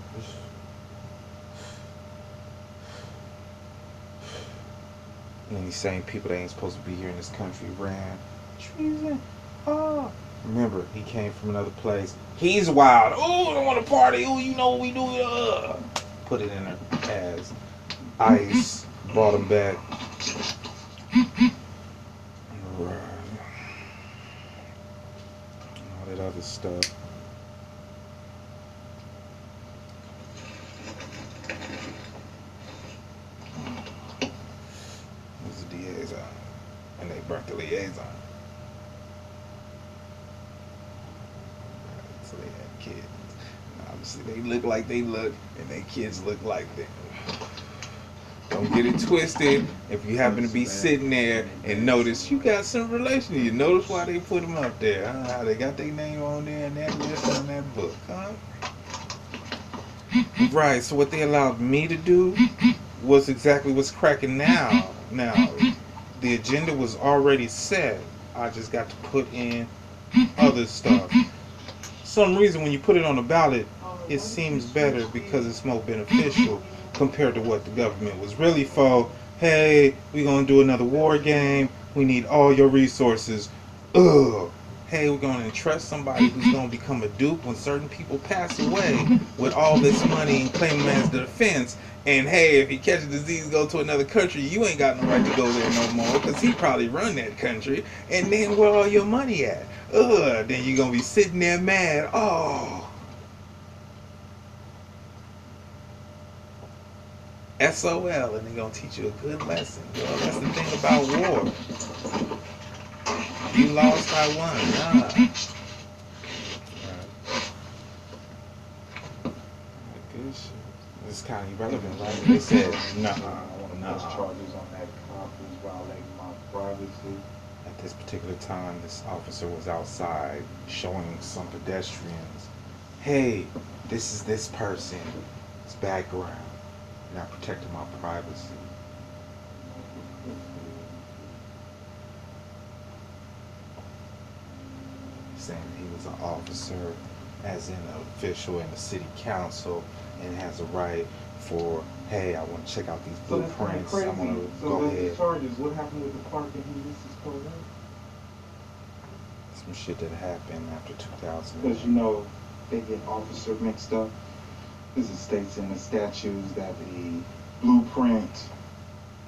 And then these same people that ain't supposed to be here in this country ran. Treason. Oh. Remember, he came from another place. He's wild. Oh, I want to party. Oh, you know what we do. Put it in her as ICE brought him back. Right. All that other stuff. There's a liaison. And they burnt the liaison. So they had kids. And obviously they look like they look, and their kids look like them. Don't get it twisted. If you happen to be sitting there and notice you got some relation, you notice why they put them up there. How they got their name on there and that list on that book, huh? Right, so what they allowed me to do was exactly what's cracking now. Now, the agenda was already set. I just got to put in other stuff. Some reason when you put it on the ballot, it seems better because it's more beneficial compared to what the government was really for. Hey, we're going to do another war game. We need all your resources. Ugh. Hey, we're going to entrust somebody who's going to become a dupe when certain people pass away with all this money and claim them as the defense. And hey, if he catches disease, go to another country, you ain't got no right to go there no more because he probably run that country. And then where all your money at? Ugh. Then you're going to be sitting there mad. Oh. SOL, and they're going to teach you a good lesson. Girl, that's the thing about war. You lost, I won. Nah. Good shit. This is kind of irrelevant, right? They said, nah. I want to press charges on that cop who's violating my privacy. At this particular time, this officer was outside showing some pedestrians, hey, this is this person, his background. Not protecting my privacy. Saying he was an officer, as in an official in the city council, and has a right for, hey, I want to check out these blueprints. I want to go ahead. Charges. What happened with the parking? This is called out. Some shit that happened after 2000. Because you know they get officer mixed up. Because it states in the statutes that the blueprint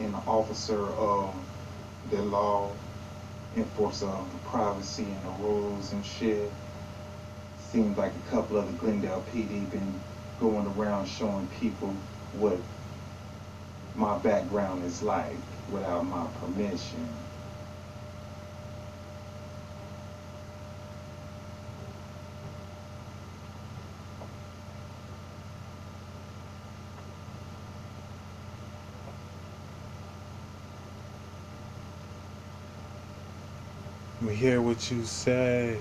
and the officer of the law enforce privacy and the rules and shit. Seems like a couple of the Glendale PD been going around showing people what my background is like without my permission. We hear what you say.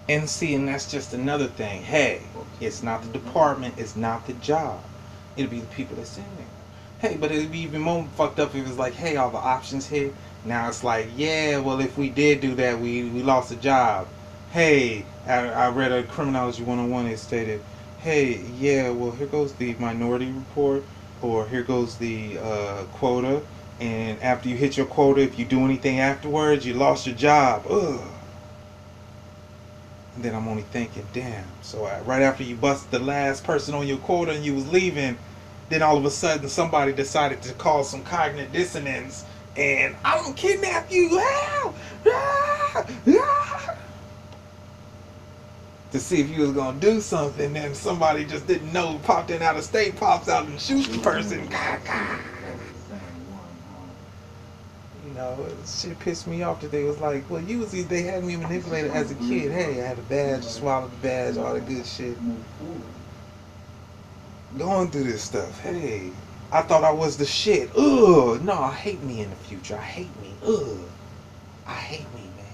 And see, and that's just another thing. Hey, it's not the department, it's not the job. It'll be the people that's in there. Hey, but it'd be even more fucked up if it was like, hey, all the options hit. Now it's like, yeah, well, if we did do that, we lost a job. Hey, I read a Criminology 101, it stated, hey, yeah, well, here goes the minority report, or here goes the quota, And after you hit your quota, if you do anything afterwards, you lost your job. Ugh. And then I'm only thinking, damn. So right after you busted the last person on your quota and you was leaving, then all of a sudden somebody decided to cause some cognitive dissonance, and I'm gonna kidnap you. Ah! Ah! Ah! To see if you was gonna do something, and somebody just didn't know, popped in out of state, pops out and shoots the person. You know, shit pissed me off that they was like, well, they had me manipulated as a kid. Hey, I had a badge, swallowed the badge, all the good shit. Going through this stuff. Hey, I thought I was the shit. Ugh, no, I hate me in the future. I hate me. Ugh, I hate me, man.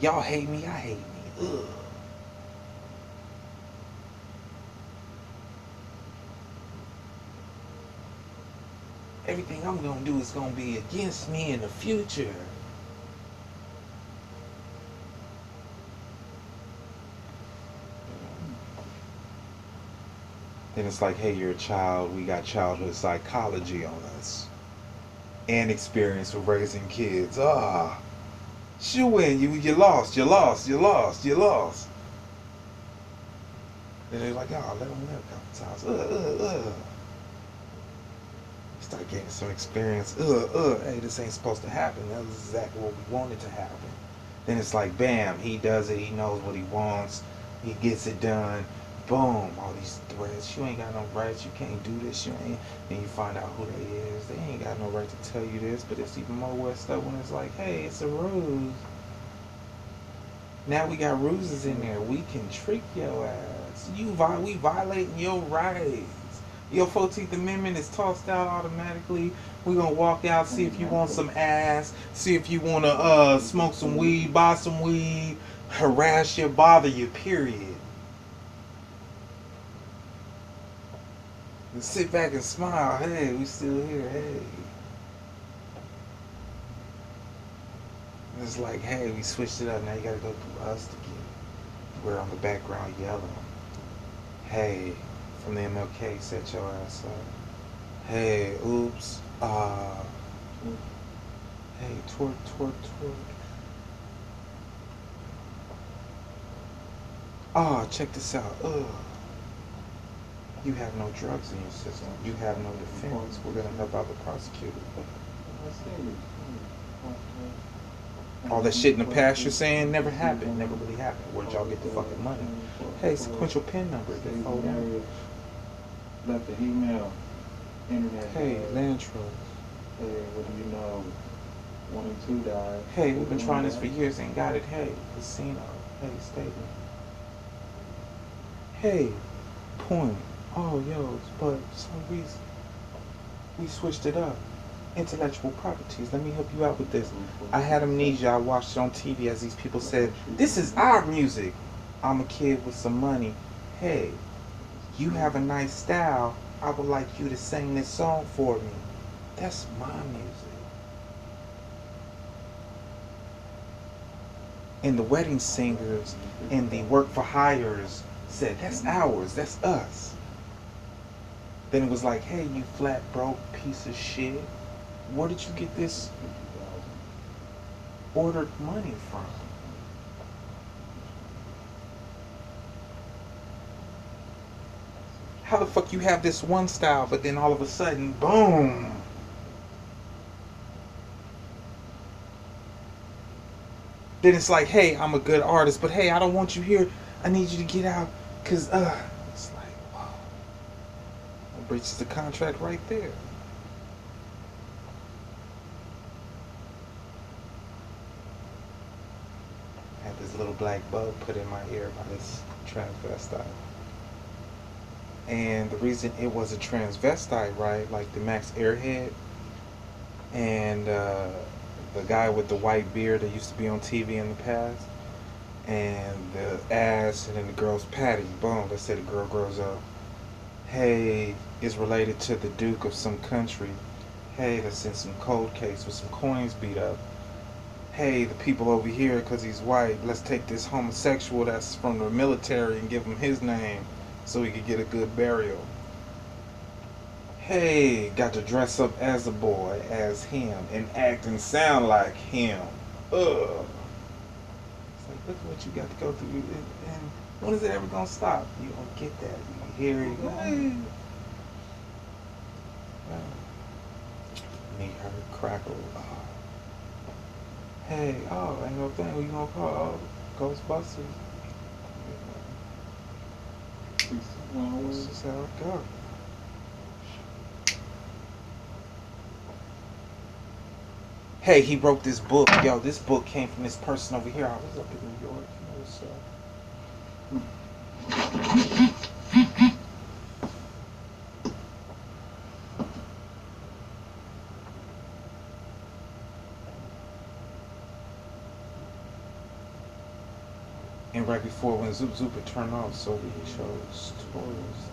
Y'all hate me. I hate me. Ugh. Everything I'm gonna do is gonna be against me in the future. Then it's like, hey, you're a child. We got childhood psychology on us. And experience with raising kids. Ah, you win. You lost. You lost. You lost. You lost. And they're like, oh, let them live a couple times. Start getting some experience. Hey, this ain't supposed to happen. That was exactly what we wanted to happen. Then it's like, bam, he does it. He knows what he wants. He gets it done. Boom, all these threats. You ain't got no rights. You can't do this. You ain't. Then you find out who they is. They ain't got no right to tell you this. But it's even more messed up when it's like, hey, it's a ruse. Now we got ruses in there. We can trick your ass. We violating your rights. Your 14th Amendment is tossed out automatically. We're gonna walk out, see if you want some ass, see if you wanna smoke some weed, buy some weed, harass you, bother you, period. And sit back and smile. Hey, we still here. Hey. And it's like, hey, we switched it up. Now you gotta go through us to get. We're on the background yelling. Hey, from the MLK, set your ass up. Hey, oops. Hey, twerk. Check this out. You have no drugs in your system. You have no defense. We're gonna help out the prosecutor. All that shit in the past you're saying never happened. Never really happened. Where'd y'all get the fucking money? Hey, sequential PIN number. They hold on. Left the email. Internet. Hey, land trust. Hey, what do you know? 1 and 2 died. Hey, we've been trying this for years, ain't got it. Hey, casino. Hey, stadium. Hey, point. Oh, yo, but for some reason, we switched it up. Intellectual properties. Let me help you out with this. I had amnesia. I watched it on TV as these people said, this is our music. I'm a kid with some money. Hey, you have a nice style. I would like you to sing this song for me. That's my music. And the wedding singers and the work for hires said, that's ours. That's us. Then it was like, hey, you flat broke piece of shit. Where did you get this ordered money from? How the fuck you have this one style, but then all of a sudden, boom. Then it's like, hey, I'm a good artist, but hey, I don't want you here. I need you to get out, cause it's like, wow. That breaches the contract right there. I had this little black bug put in my ear by this transvestite. And the reason it was a transvestite, right, like the Max Airhead and the guy with the white beard that used to be on TV in the past, and the ass, and then the girl's patty, boom, let's say the girl grows up. Hey, is related to the Duke of some country. Hey, that's in some cold case with some coins beat up. Hey, the people over here, because he's white, let's take this homosexual that's from the military and give him his name so he could get a good burial. Hey, got to dress up as a boy, as him, and act and sound like him. Ugh. It's like, look at what you got to go through. And when is it ever gonna stop? You don't get that. You hear it. Hey. Me, her, crackle. Hey, oh, ain't no thing. Who you gonna call? Ghostbusters. This is how it goes. Hey, he wrote this book. Yo, this book came from this person over here. I was up in New York. You know, so. And right before when Zoop Zoop had turned off, so we chose Taurus.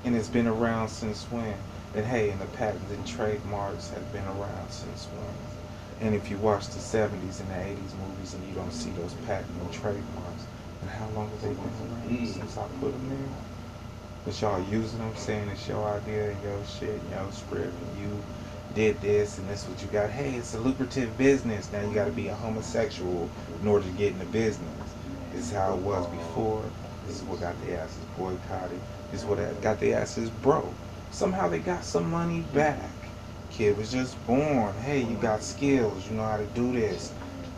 And it's been around since when? And hey, and the patents and trademarks have been around since when? And if you watch the 70s and the 80s movies and you don't see those patent and trademarks, and how long have they been around since I put them there? But y'all using them, saying it's your idea and your shit, your script, and you did this and this what you got. Hey, it's a lucrative business. Now you got to be a homosexual in order to get in the business. This is how it was before. This is what got their asses boycotted. This is what got their asses broke. Somehow they got some money back. Kid was just born. Hey, you got skills. You know how to do this.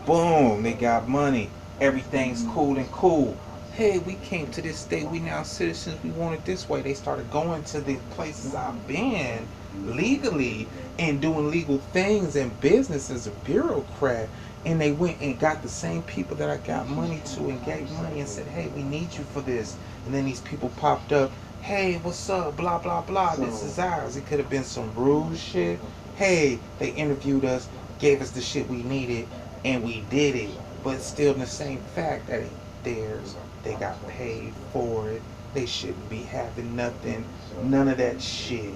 Boom, they got money. Everything's cool and cool. Hey, we came to this state. We now citizens. We want it this way. They started going to the places I've been legally and doing legal things and business as a bureaucrat. And they went and got the same people that I got money to and gave money and said, hey, we need you for this. And then these people popped up. Hey, what's up? Blah, blah, blah. This is ours. It could have been some rude shit. Hey, they interviewed us, gave us the shit we needed, and we did it. But still in the same fact that it theirs. They got paid for it. They shouldn't be having nothing. None of that shit.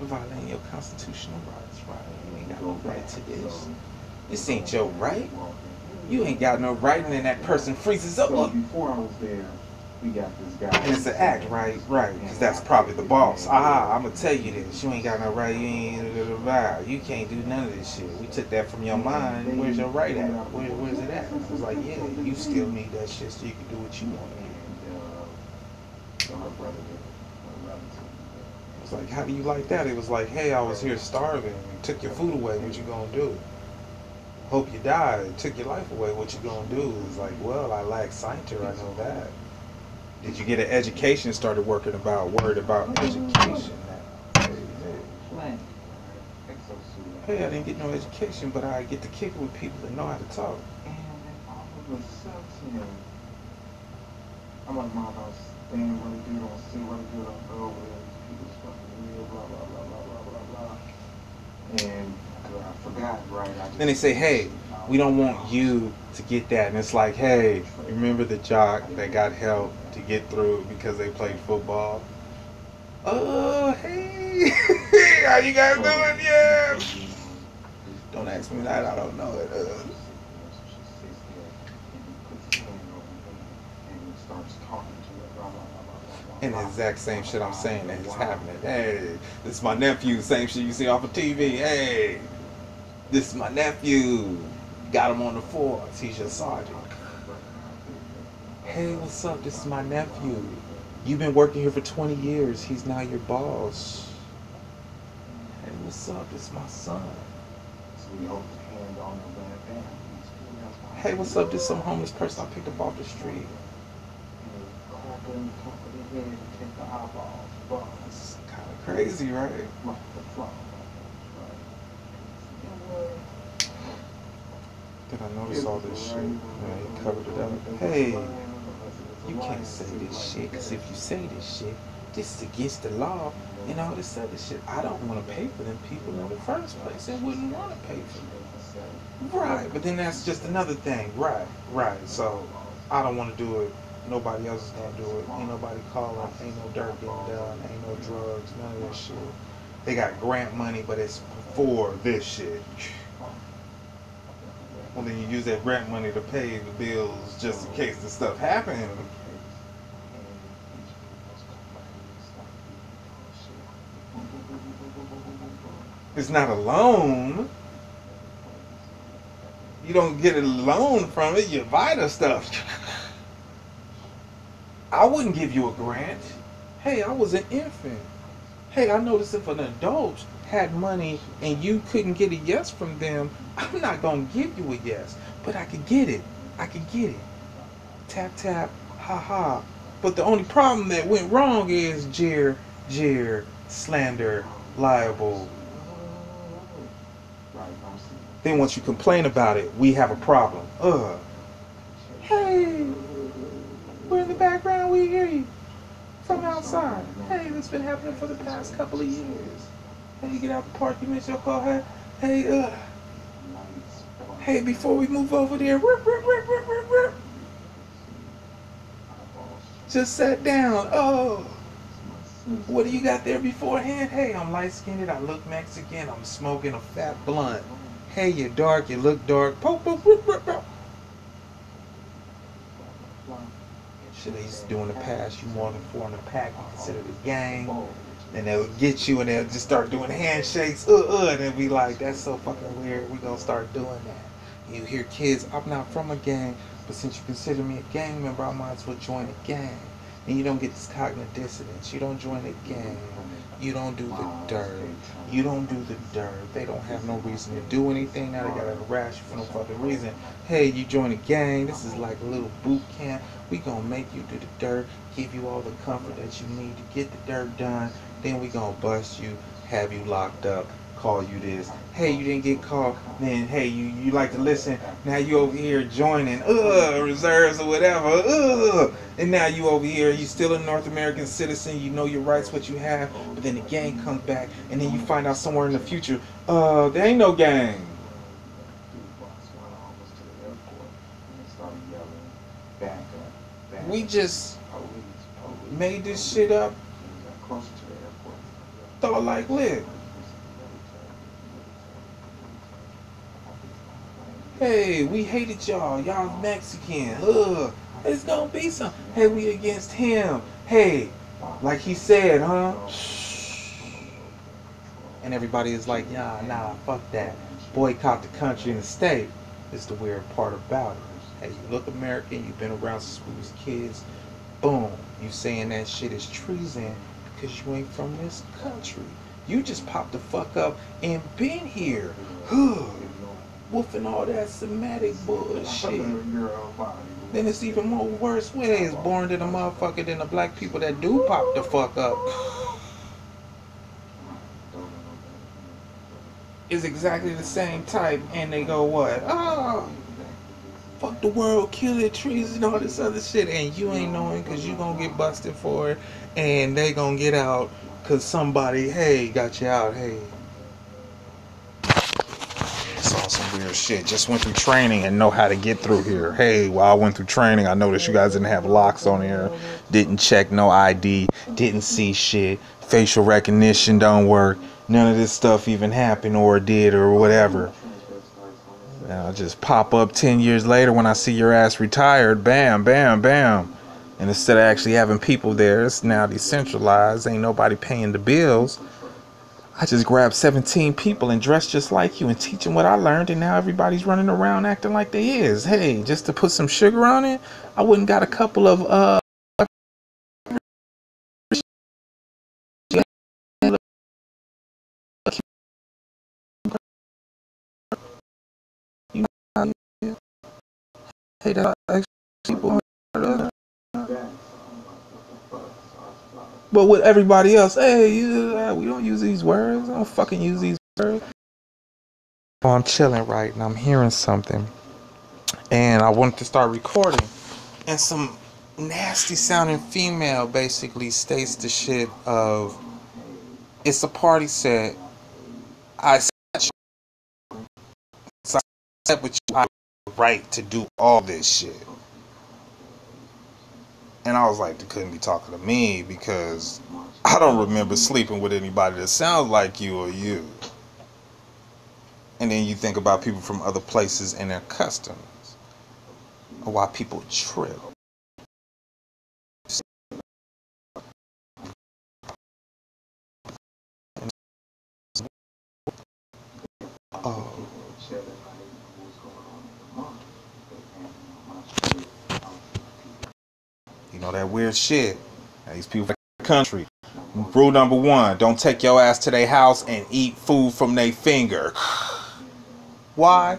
Violating your constitutional rights, right? You ain't got no right to this. This ain't your right. You ain't got no right, and then that person freezes up. So before I was there, we got this guy. And it's an act, right? Right. Because that's probably the boss. I'm going to tell you this. You ain't got no right. You ain't. You can't do none of this shit. We took that from your mind. Where's your right at? Where's it at? It was like, yeah, you still need that shit so you can do what you want. It's like, how do you like that? It was like, hey, I was here starving. Took your food away. What you going to do? Hope you died. Took your life away. What you going to do? It's like, well, I lack Scienter. I know that. Did you get an education? Started worried about education now. Hey, I didn't get no education, but I get to kick it with people that know how to talk. And then all of a sudden, I'm like, Mom, I was staying really good, I don't see really good, I'll go over there, these people's fucking real, blah, blah, blah, blah, blah, blah, blah. And I forgot, right? Then they say, hey, we don't want you to get that. And it's like, hey, remember the jock that got help to get through because they played football? Oh, hey, how you guys doing? Yeah. Don't ask me that, I don't know it. And the exact same shit I'm saying that is happening. Hey, this is my nephew, same shit you see off of TV. Hey, this is my nephew. Got him on the force. He's your sergeant. Hey, what's up? This is my nephew. You've been working here for 20 years. He's now your boss. Hey, what's up? This is my son. Hey, what's up? This is some homeless person I picked up off the street. It's kind of crazy, right? Did I notice all this shit? Yeah, he covered it up. Hey, you can't say this shit, because if you say this shit, this is against the law and all this other shit. I don't want to pay for them people in the first place. I wouldn't want to pay for them. Right, but then that's just another thing. Right. So I don't want to do it. Nobody else is going to do it. Ain't nobody calling. Ain't no dirt getting done. Ain't no drugs. None of that shit. They got grant money, but it's for this shit. Well, then you use that rent money to pay the bills just in case the stuff happens. It's not a loan. You don't get a loan from it. You buy the stuff. I wouldn't give you a grant. Hey, I was an infant. Hey, I noticed if an adult had money and you couldn't get a yes from them, I'm not going to give you a yes. But I could get it. I could get it. Tap, tap, ha, ha. But the only problem that went wrong is jeer, slander, liable. Then once you complain about it, we have a problem. Hey, we're in the background, we hear you. From outside. Hey, that's been happening for the past couple of years. Hey, you get out the park, you miss your call. Hey, before we move over there, just sat down. Oh, what do you got there beforehand? Hey, I'm light-skinned, I look Mexican, I'm smoking a fat blunt. Hey, you're dark, you look dark. Shit they used to do in the past, you more than 4 in a pack, you consider the gang. And they'll get you and they'll just start doing handshakes, and they'll be like, that's so fucking weird, we gonna start doing that. You hear kids, I'm not from a gang, but since you consider me a gang member, I might as well join a gang. And you don't get this cognitive dissonance, you don't join a gang. You don't do the dirt. You don't do the dirt. They don't have no reason to do anything. Now they gotta harass you for no fucking reason. Hey, you join a gang. This is like a little boot camp. We gonna make you do the dirt, give you all the comfort that you need to get the dirt done. Then we gonna bust you, have you locked up, call you this. Hey, you didn't get caught. Then hey, you like to listen. Now you over here joining reserves or whatever. And now you over here, you still a North American citizen, you know your rights, what you have, but then the gang comes back, and then you find out somewhere in the future, there ain't no gang. We just made this shit up, thought like lit. Hey, we hated y'all, y'all Mexican, it's gonna be some. Hey, we against him. Hey, like he said, huh? And everybody is like, nah, fuck that. Boycott the country and the state. It's the weird part about it. Hey, you look American, you've been around since we was kids. Boom, you saying that shit is treason because you ain't from this country. You just popped the fuck up and been here. Woofing all that Semitic bullshit. Then it's even more worse ways born to the motherfucker than the black people that do pop the fuck up. It's exactly the same type, and they go what? Fuck the world, kill it, treason, all this other shit, and you ain't knowing because you gonna get busted for it, and they gonna get out because somebody, hey, got you out, hey. Saw some weird shit. Just went through training and know how to get through here. Hey, while I went through training, I noticed you guys didn't have locks on here. Didn't check no ID. Didn't see shit. Facial recognition don't work. None of this stuff even happened or did or whatever. Now just pop up 10 years later when I see your ass retired. Bam, bam, bam. And instead of actually having people there, it's now decentralized. Ain't nobody paying the bills. I just grabbed 17 people and dressed just like you and teach them what I learned, and now everybody's running around acting like they is. Hey, just to put some sugar on it, I wouldn't got a couple of hey, that people. But with everybody else, hey, we don't use these words. I don't fucking use these words. I'm chilling, right, and I'm hearing something, and I wanted to start recording, and some nasty sounding female basically states the shit of, it's a party set. I said with you, I have the right to do all this shit. And I was like, they couldn't be talking to me because I don't remember sleeping with anybody that sounds like you or you. And then you think about people from other places and their customs, or why people trip. Oh, you know that weird shit. These people from the country. Rule number one: don't take your ass to their house and eat food from their finger. Why?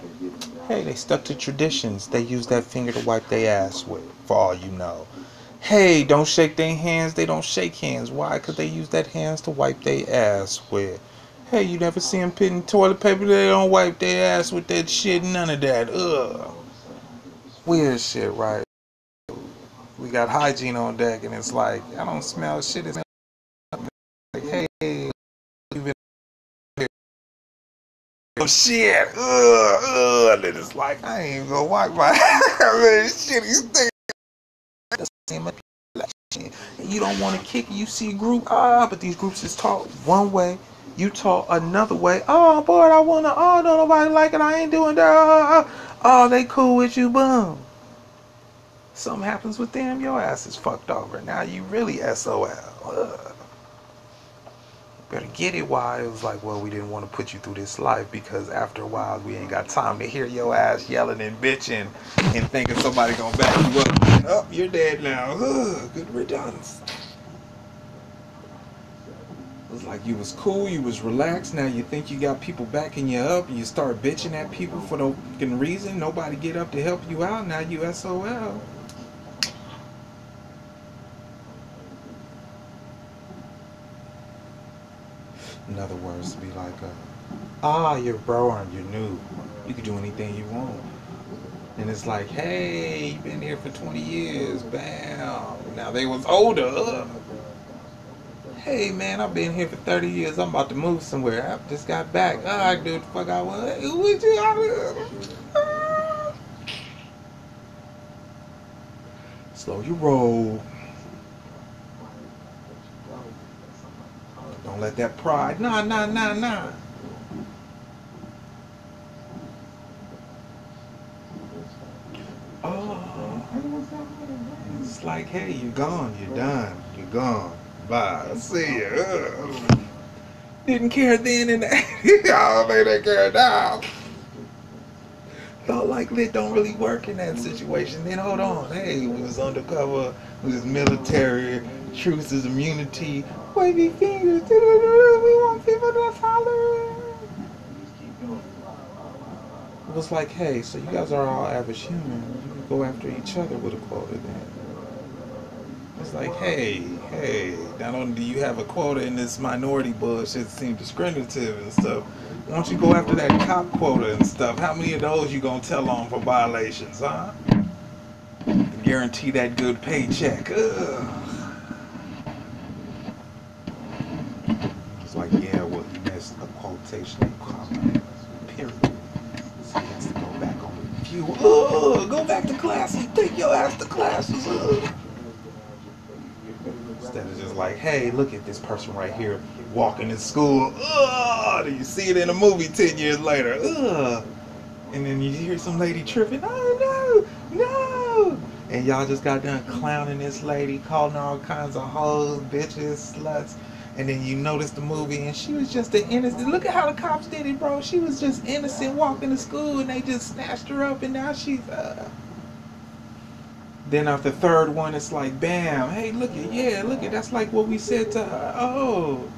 Hey, they stuck to traditions. They use that finger to wipe their ass with, for all you know. Hey, don't shake their hands. They don't shake hands. Why? Because they use that hands to wipe their ass with. Hey, you never see them putting toilet paper. They don't wipe their ass with that shit. None of that. Ugh. Weird shit, right? We got hygiene on deck, and it's like, I don't smell shit. It's like, hey, you been here. Oh, shit. Ugh. And then it's like, I ain't even gonna wipe my ass. Shitty stink. You don't want to kick it. You see a group, but these groups is taught one way. You taught another way. Oh, boy, I wanna. Oh, no, nobody like it. I ain't doing that. Oh, they cool with you. Boom. Something happens with them. Your ass is fucked over. Now you really SOL. Better get it. Why? It was like, well, we didn't want to put you through this life because after a while we ain't got time to hear your ass yelling and bitching and thinking somebody gonna back you up. Oh, you're dead now. Ugh, good riddance. It was like you was cool, you was relaxed. Now you think you got people backing you up. You start bitching at people for no fucking reason. Nobody get up to help you out. Now you SOL. In other words, to be like, you're bro and you're new. You can do anything you want. And it's like, hey, you've been here for 20 years. Bam. Now they was older. Hey, man, I've been here for 30 years. I'm about to move somewhere. I just got back. I can do what the fuck I want. Hey, what you slow your roll. Don't let that pride. Nah. Oh, it's like, hey, you're gone, you're done, you're gone. Bye. See ya. Didn't care then and y'all made that care now. Felt like lit don't really work in that situation. Then hold on, hey, we was undercover, we was military, truth is immunity, wavy fingers, we want people to holler. It was like, hey, so you guys are all average humans. You can go after each other with a quota then. It's like, hey, not only do you have a quota in this minority bullshit seems discriminative and stuff, why don't you go after that cop quota and stuff? How many of those you gonna tell on for violations, huh? To guarantee that good paycheck. Ugh. It's like, yeah, well, he missed a quotation comma, period. So he has to go back on review. Go back to classes. Take your ass to classes. Instead of just like, hey, look at this person right here walking to school. Do you see it in a movie 10 years later? And then you hear some lady tripping. Oh, no. And y'all just got done clowning this lady, calling all kinds of hoes, bitches, sluts. And then you notice the movie and she was just an innocent. Look at how the cops did it, bro. She was just innocent walking to school and they just snatched her up and now she's... Then after the third one, it's like, bam, hey, look at, that's like what we said to her. Oh.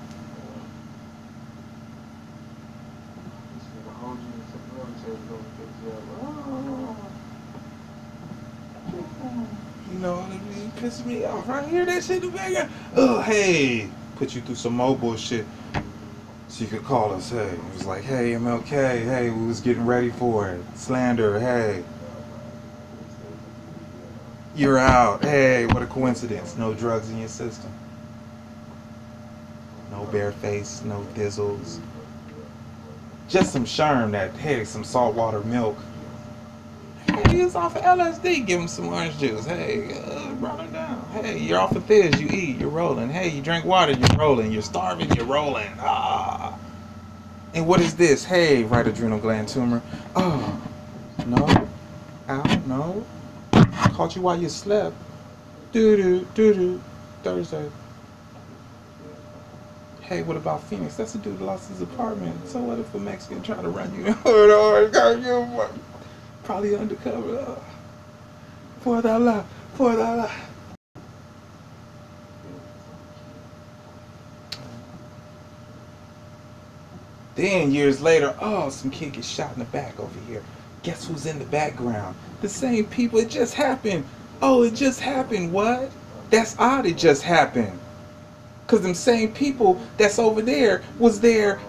You know, it pisses me off. Right here, that shit, the bigger. Oh, hey, put you through some more bullshit. So you could call us, hey. It was like, hey, MLK, hey, we was getting ready for it. Slander, hey. You're out. Hey, what a coincidence. No drugs in your system. No bare face, no thizzles. Just some sherm that, hey, some saltwater milk. Hey, he was off of LSD. Give him some orange juice. Hey, brought him down. Hey, you're off of fizz. You eat, you're rolling. Hey, you drink water, you're rolling. You're starving, you're rolling. And what is this? Hey, right adrenal gland tumor. Oh, no. Ow, no. Caught you while you slept. Doo-doo, doo-doo. Thursday. Hey, what about Phoenix? That's a dude who lost his apartment. So what if a Mexican tried to run you? Probably undercover. For that love. For that love. Then years later, oh, some kid gets shot in the back over here. Guess who's in the background? The same people. It just happened. Oh, it just happened. What? That's odd. It just happened. Because them same people that's over there was there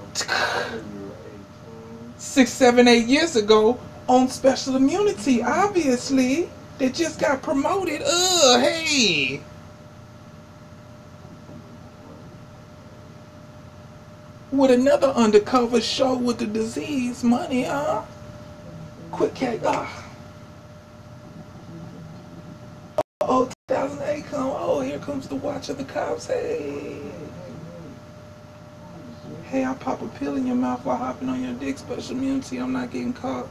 6, 7, 8 years ago on special immunity, obviously. They just got promoted. Hey. With another undercover show with the disease, money, quick cake, Oh, 2008 come. Oh, here comes the watch of the cops. Hey. Hey, I pop a pill in your mouth while hopping on your dick. Special immunity. I'm not getting caught.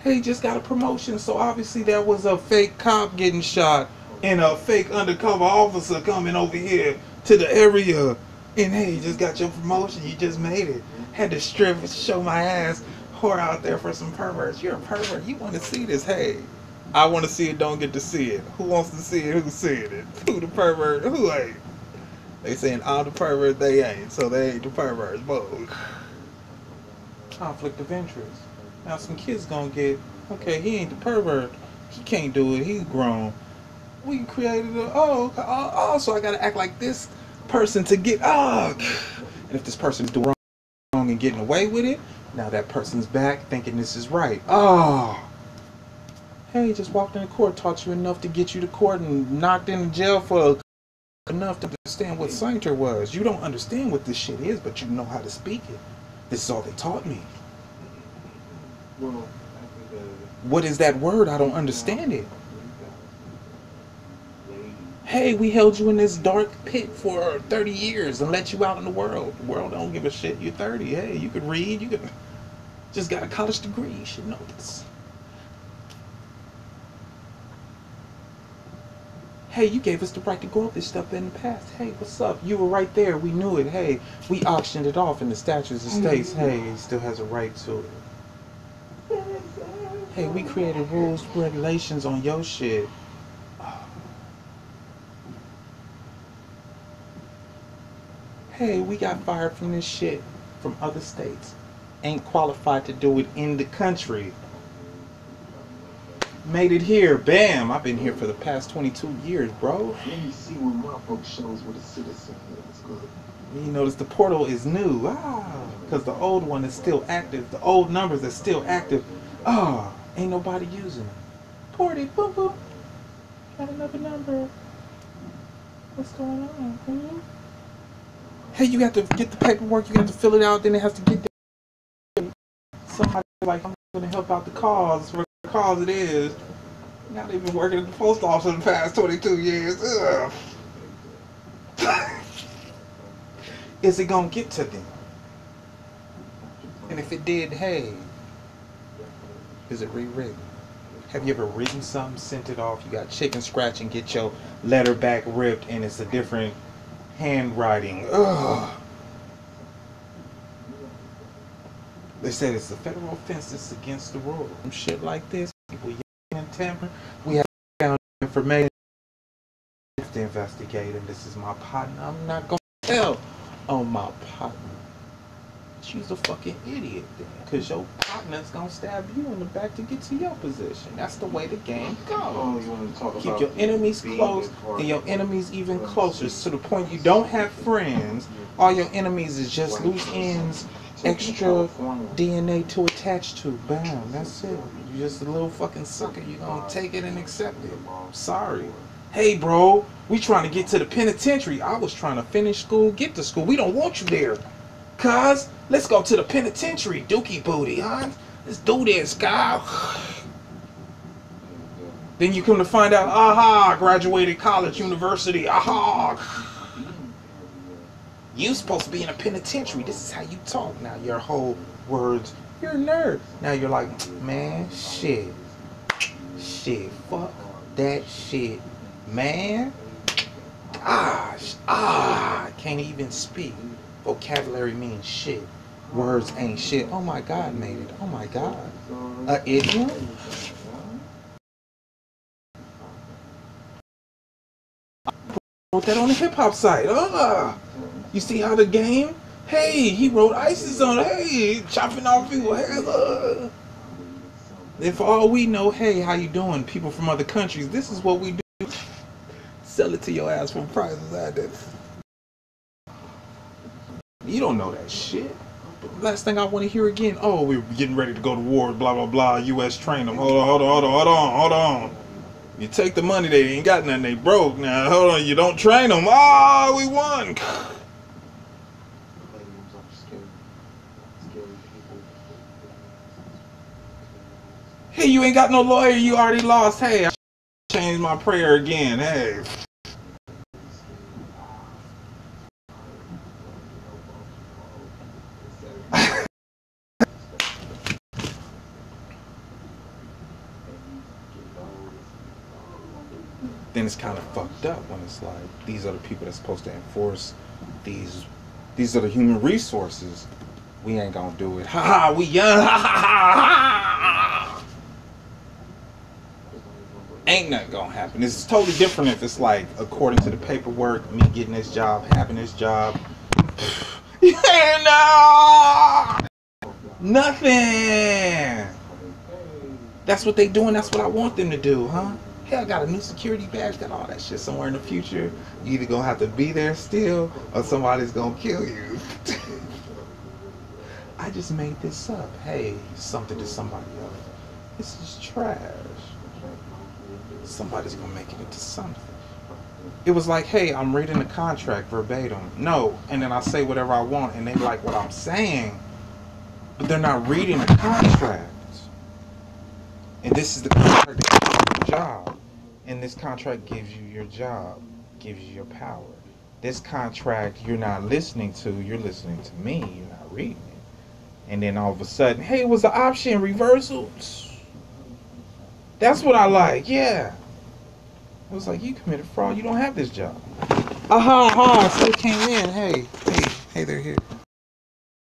Hey, just got a promotion. So obviously there was a fake cop getting shot and a fake undercover officer coming over here to the area. And hey, you just got your promotion. You just made it. Had to strip, show my ass, whore out there for some perverts. You're a pervert. You want to see this? Hey. I want to see it, don't get to see it. Who wants to see it, who's seeing it? Who the pervert, who ain't? They saying all the perverts, they ain't. So they ain't the perverts, both. Conflict of interest. Now some kids gonna get, okay, he ain't the pervert. He can't do it, he's grown. We created so I gotta act like this person to get, and if this person's doing wrong and getting away with it, now that person's back thinking this is right. Hey, just walked into court, taught you enough to get you to court and knocked into jail for enough to understand what sainter was. You don't understand what this shit is, but you know how to speak it. This is all they taught me. What is that word? I don't understand it. Hey, we held you in this dark pit for 30 years and let you out in the world. The world don't give a shit. You're 30. Hey, you could read. You could just got a college degree. You should know this. Hey, you gave us the right to grow up this stuff in the past. Hey, what's up? You were right there. We knew it. Hey, we auctioned it off in the statutes of states. Hey, he still has a right to it. Hey, we created rules, regulations on your shit. Hey, we got fired from this shit from other states. Ain't qualified to do it in the country. Made it here, bam! I've been here for the past 22 years, bro. Let me see what my book shows what a citizen is. Good. You notice the portal is new, because the old one is still active. The old numbers are still active. Ain't nobody using it. Ported, boom, boom. Got another number. What's going on? Hey, you got to get the paperwork. You got to fill it out. Then it has to get there. Somebody like, I'm going to help out the cause. Cause it is. Not even working at the post office in the past 22 years. Is it gonna get to them? And if it did, hey, is it rewritten? Have you ever written something, sent it off, you got chicken scratch and get your letter back ripped and it's a different handwriting? They said it's a federal offense, it's against the rules. Some shit like this, people yelling and tampering. We have found information to investigate, and this is my partner. I'm not gonna tell on my partner. She's a fucking idiot then, because your partner's gonna stab you in the back to get to your position. That's the way the game goes. Keep your enemies close and your enemies even closer, to the point you don't have friends. All your enemies is just loose ends, extra DNA to attach to. Bam, that's it. You're just a little fucking sucker. You're gonna take it and accept it. Sorry. Hey bro, we trying to get to the penitentiary. I was trying to finish school, get to school. We don't want you there. Cuz, let's go to the penitentiary, dookie booty, huh? Let's do this, guy. Then you come to find out, graduated college, university, You supposed to be in a penitentiary. This is how you talk. Now your whole words, you're a nerd. Now you're like, man, shit, fuck that shit, man. I can't even speak. Vocabulary means shit. Words ain't shit. Oh my God, made it. Oh my God. Idiom? Wrote that on the hip hop site. You see how the game? Hey, he wrote ISIS on it. Hey, chopping off people. Hey, and for all we know, hey, how you doing? People from other countries. This is what we do. Sell it to your ass for prices like this. You don't know that shit. Last thing I want to hear again. Oh, we're getting ready to go to war. Blah blah blah. U.S. train them. Hold on. You take the money. They ain't got nothing. They broke. Now hold on. You don't train them. We won. Hey, you ain't got no lawyer. You already lost. Hey, I changed my prayer again. Hey. Then it's kind of fucked up when it's like these are the people that's supposed to enforce these are the human resources. We ain't gonna do it. We young. Ain't nothing gonna happen. It's totally different if it's like according to the paperwork, me getting this job, having this job. Nothing. That's what they doing. That's what I want them to do, huh? Hell, got a new security badge, got all that shit somewhere in the future. You either gonna have to be there still, or somebody's gonna kill you. I just made this up. Hey, something to somebody else. This is trash. Somebody's gonna make it into something. It was like, hey, I'm reading the contract verbatim. No, and then I say whatever I want, and they like what I'm saying, but they're not reading the contract. And this is the contract that gives you your job. And this contract gives you your job, gives you your power. This contract you're not listening to, you're listening to me, you're not reading it. And then all of a sudden, hey, it was the option reversal. That's what I like, yeah. It was like, you committed fraud, you don't have this job. Still came in, hey, they're here.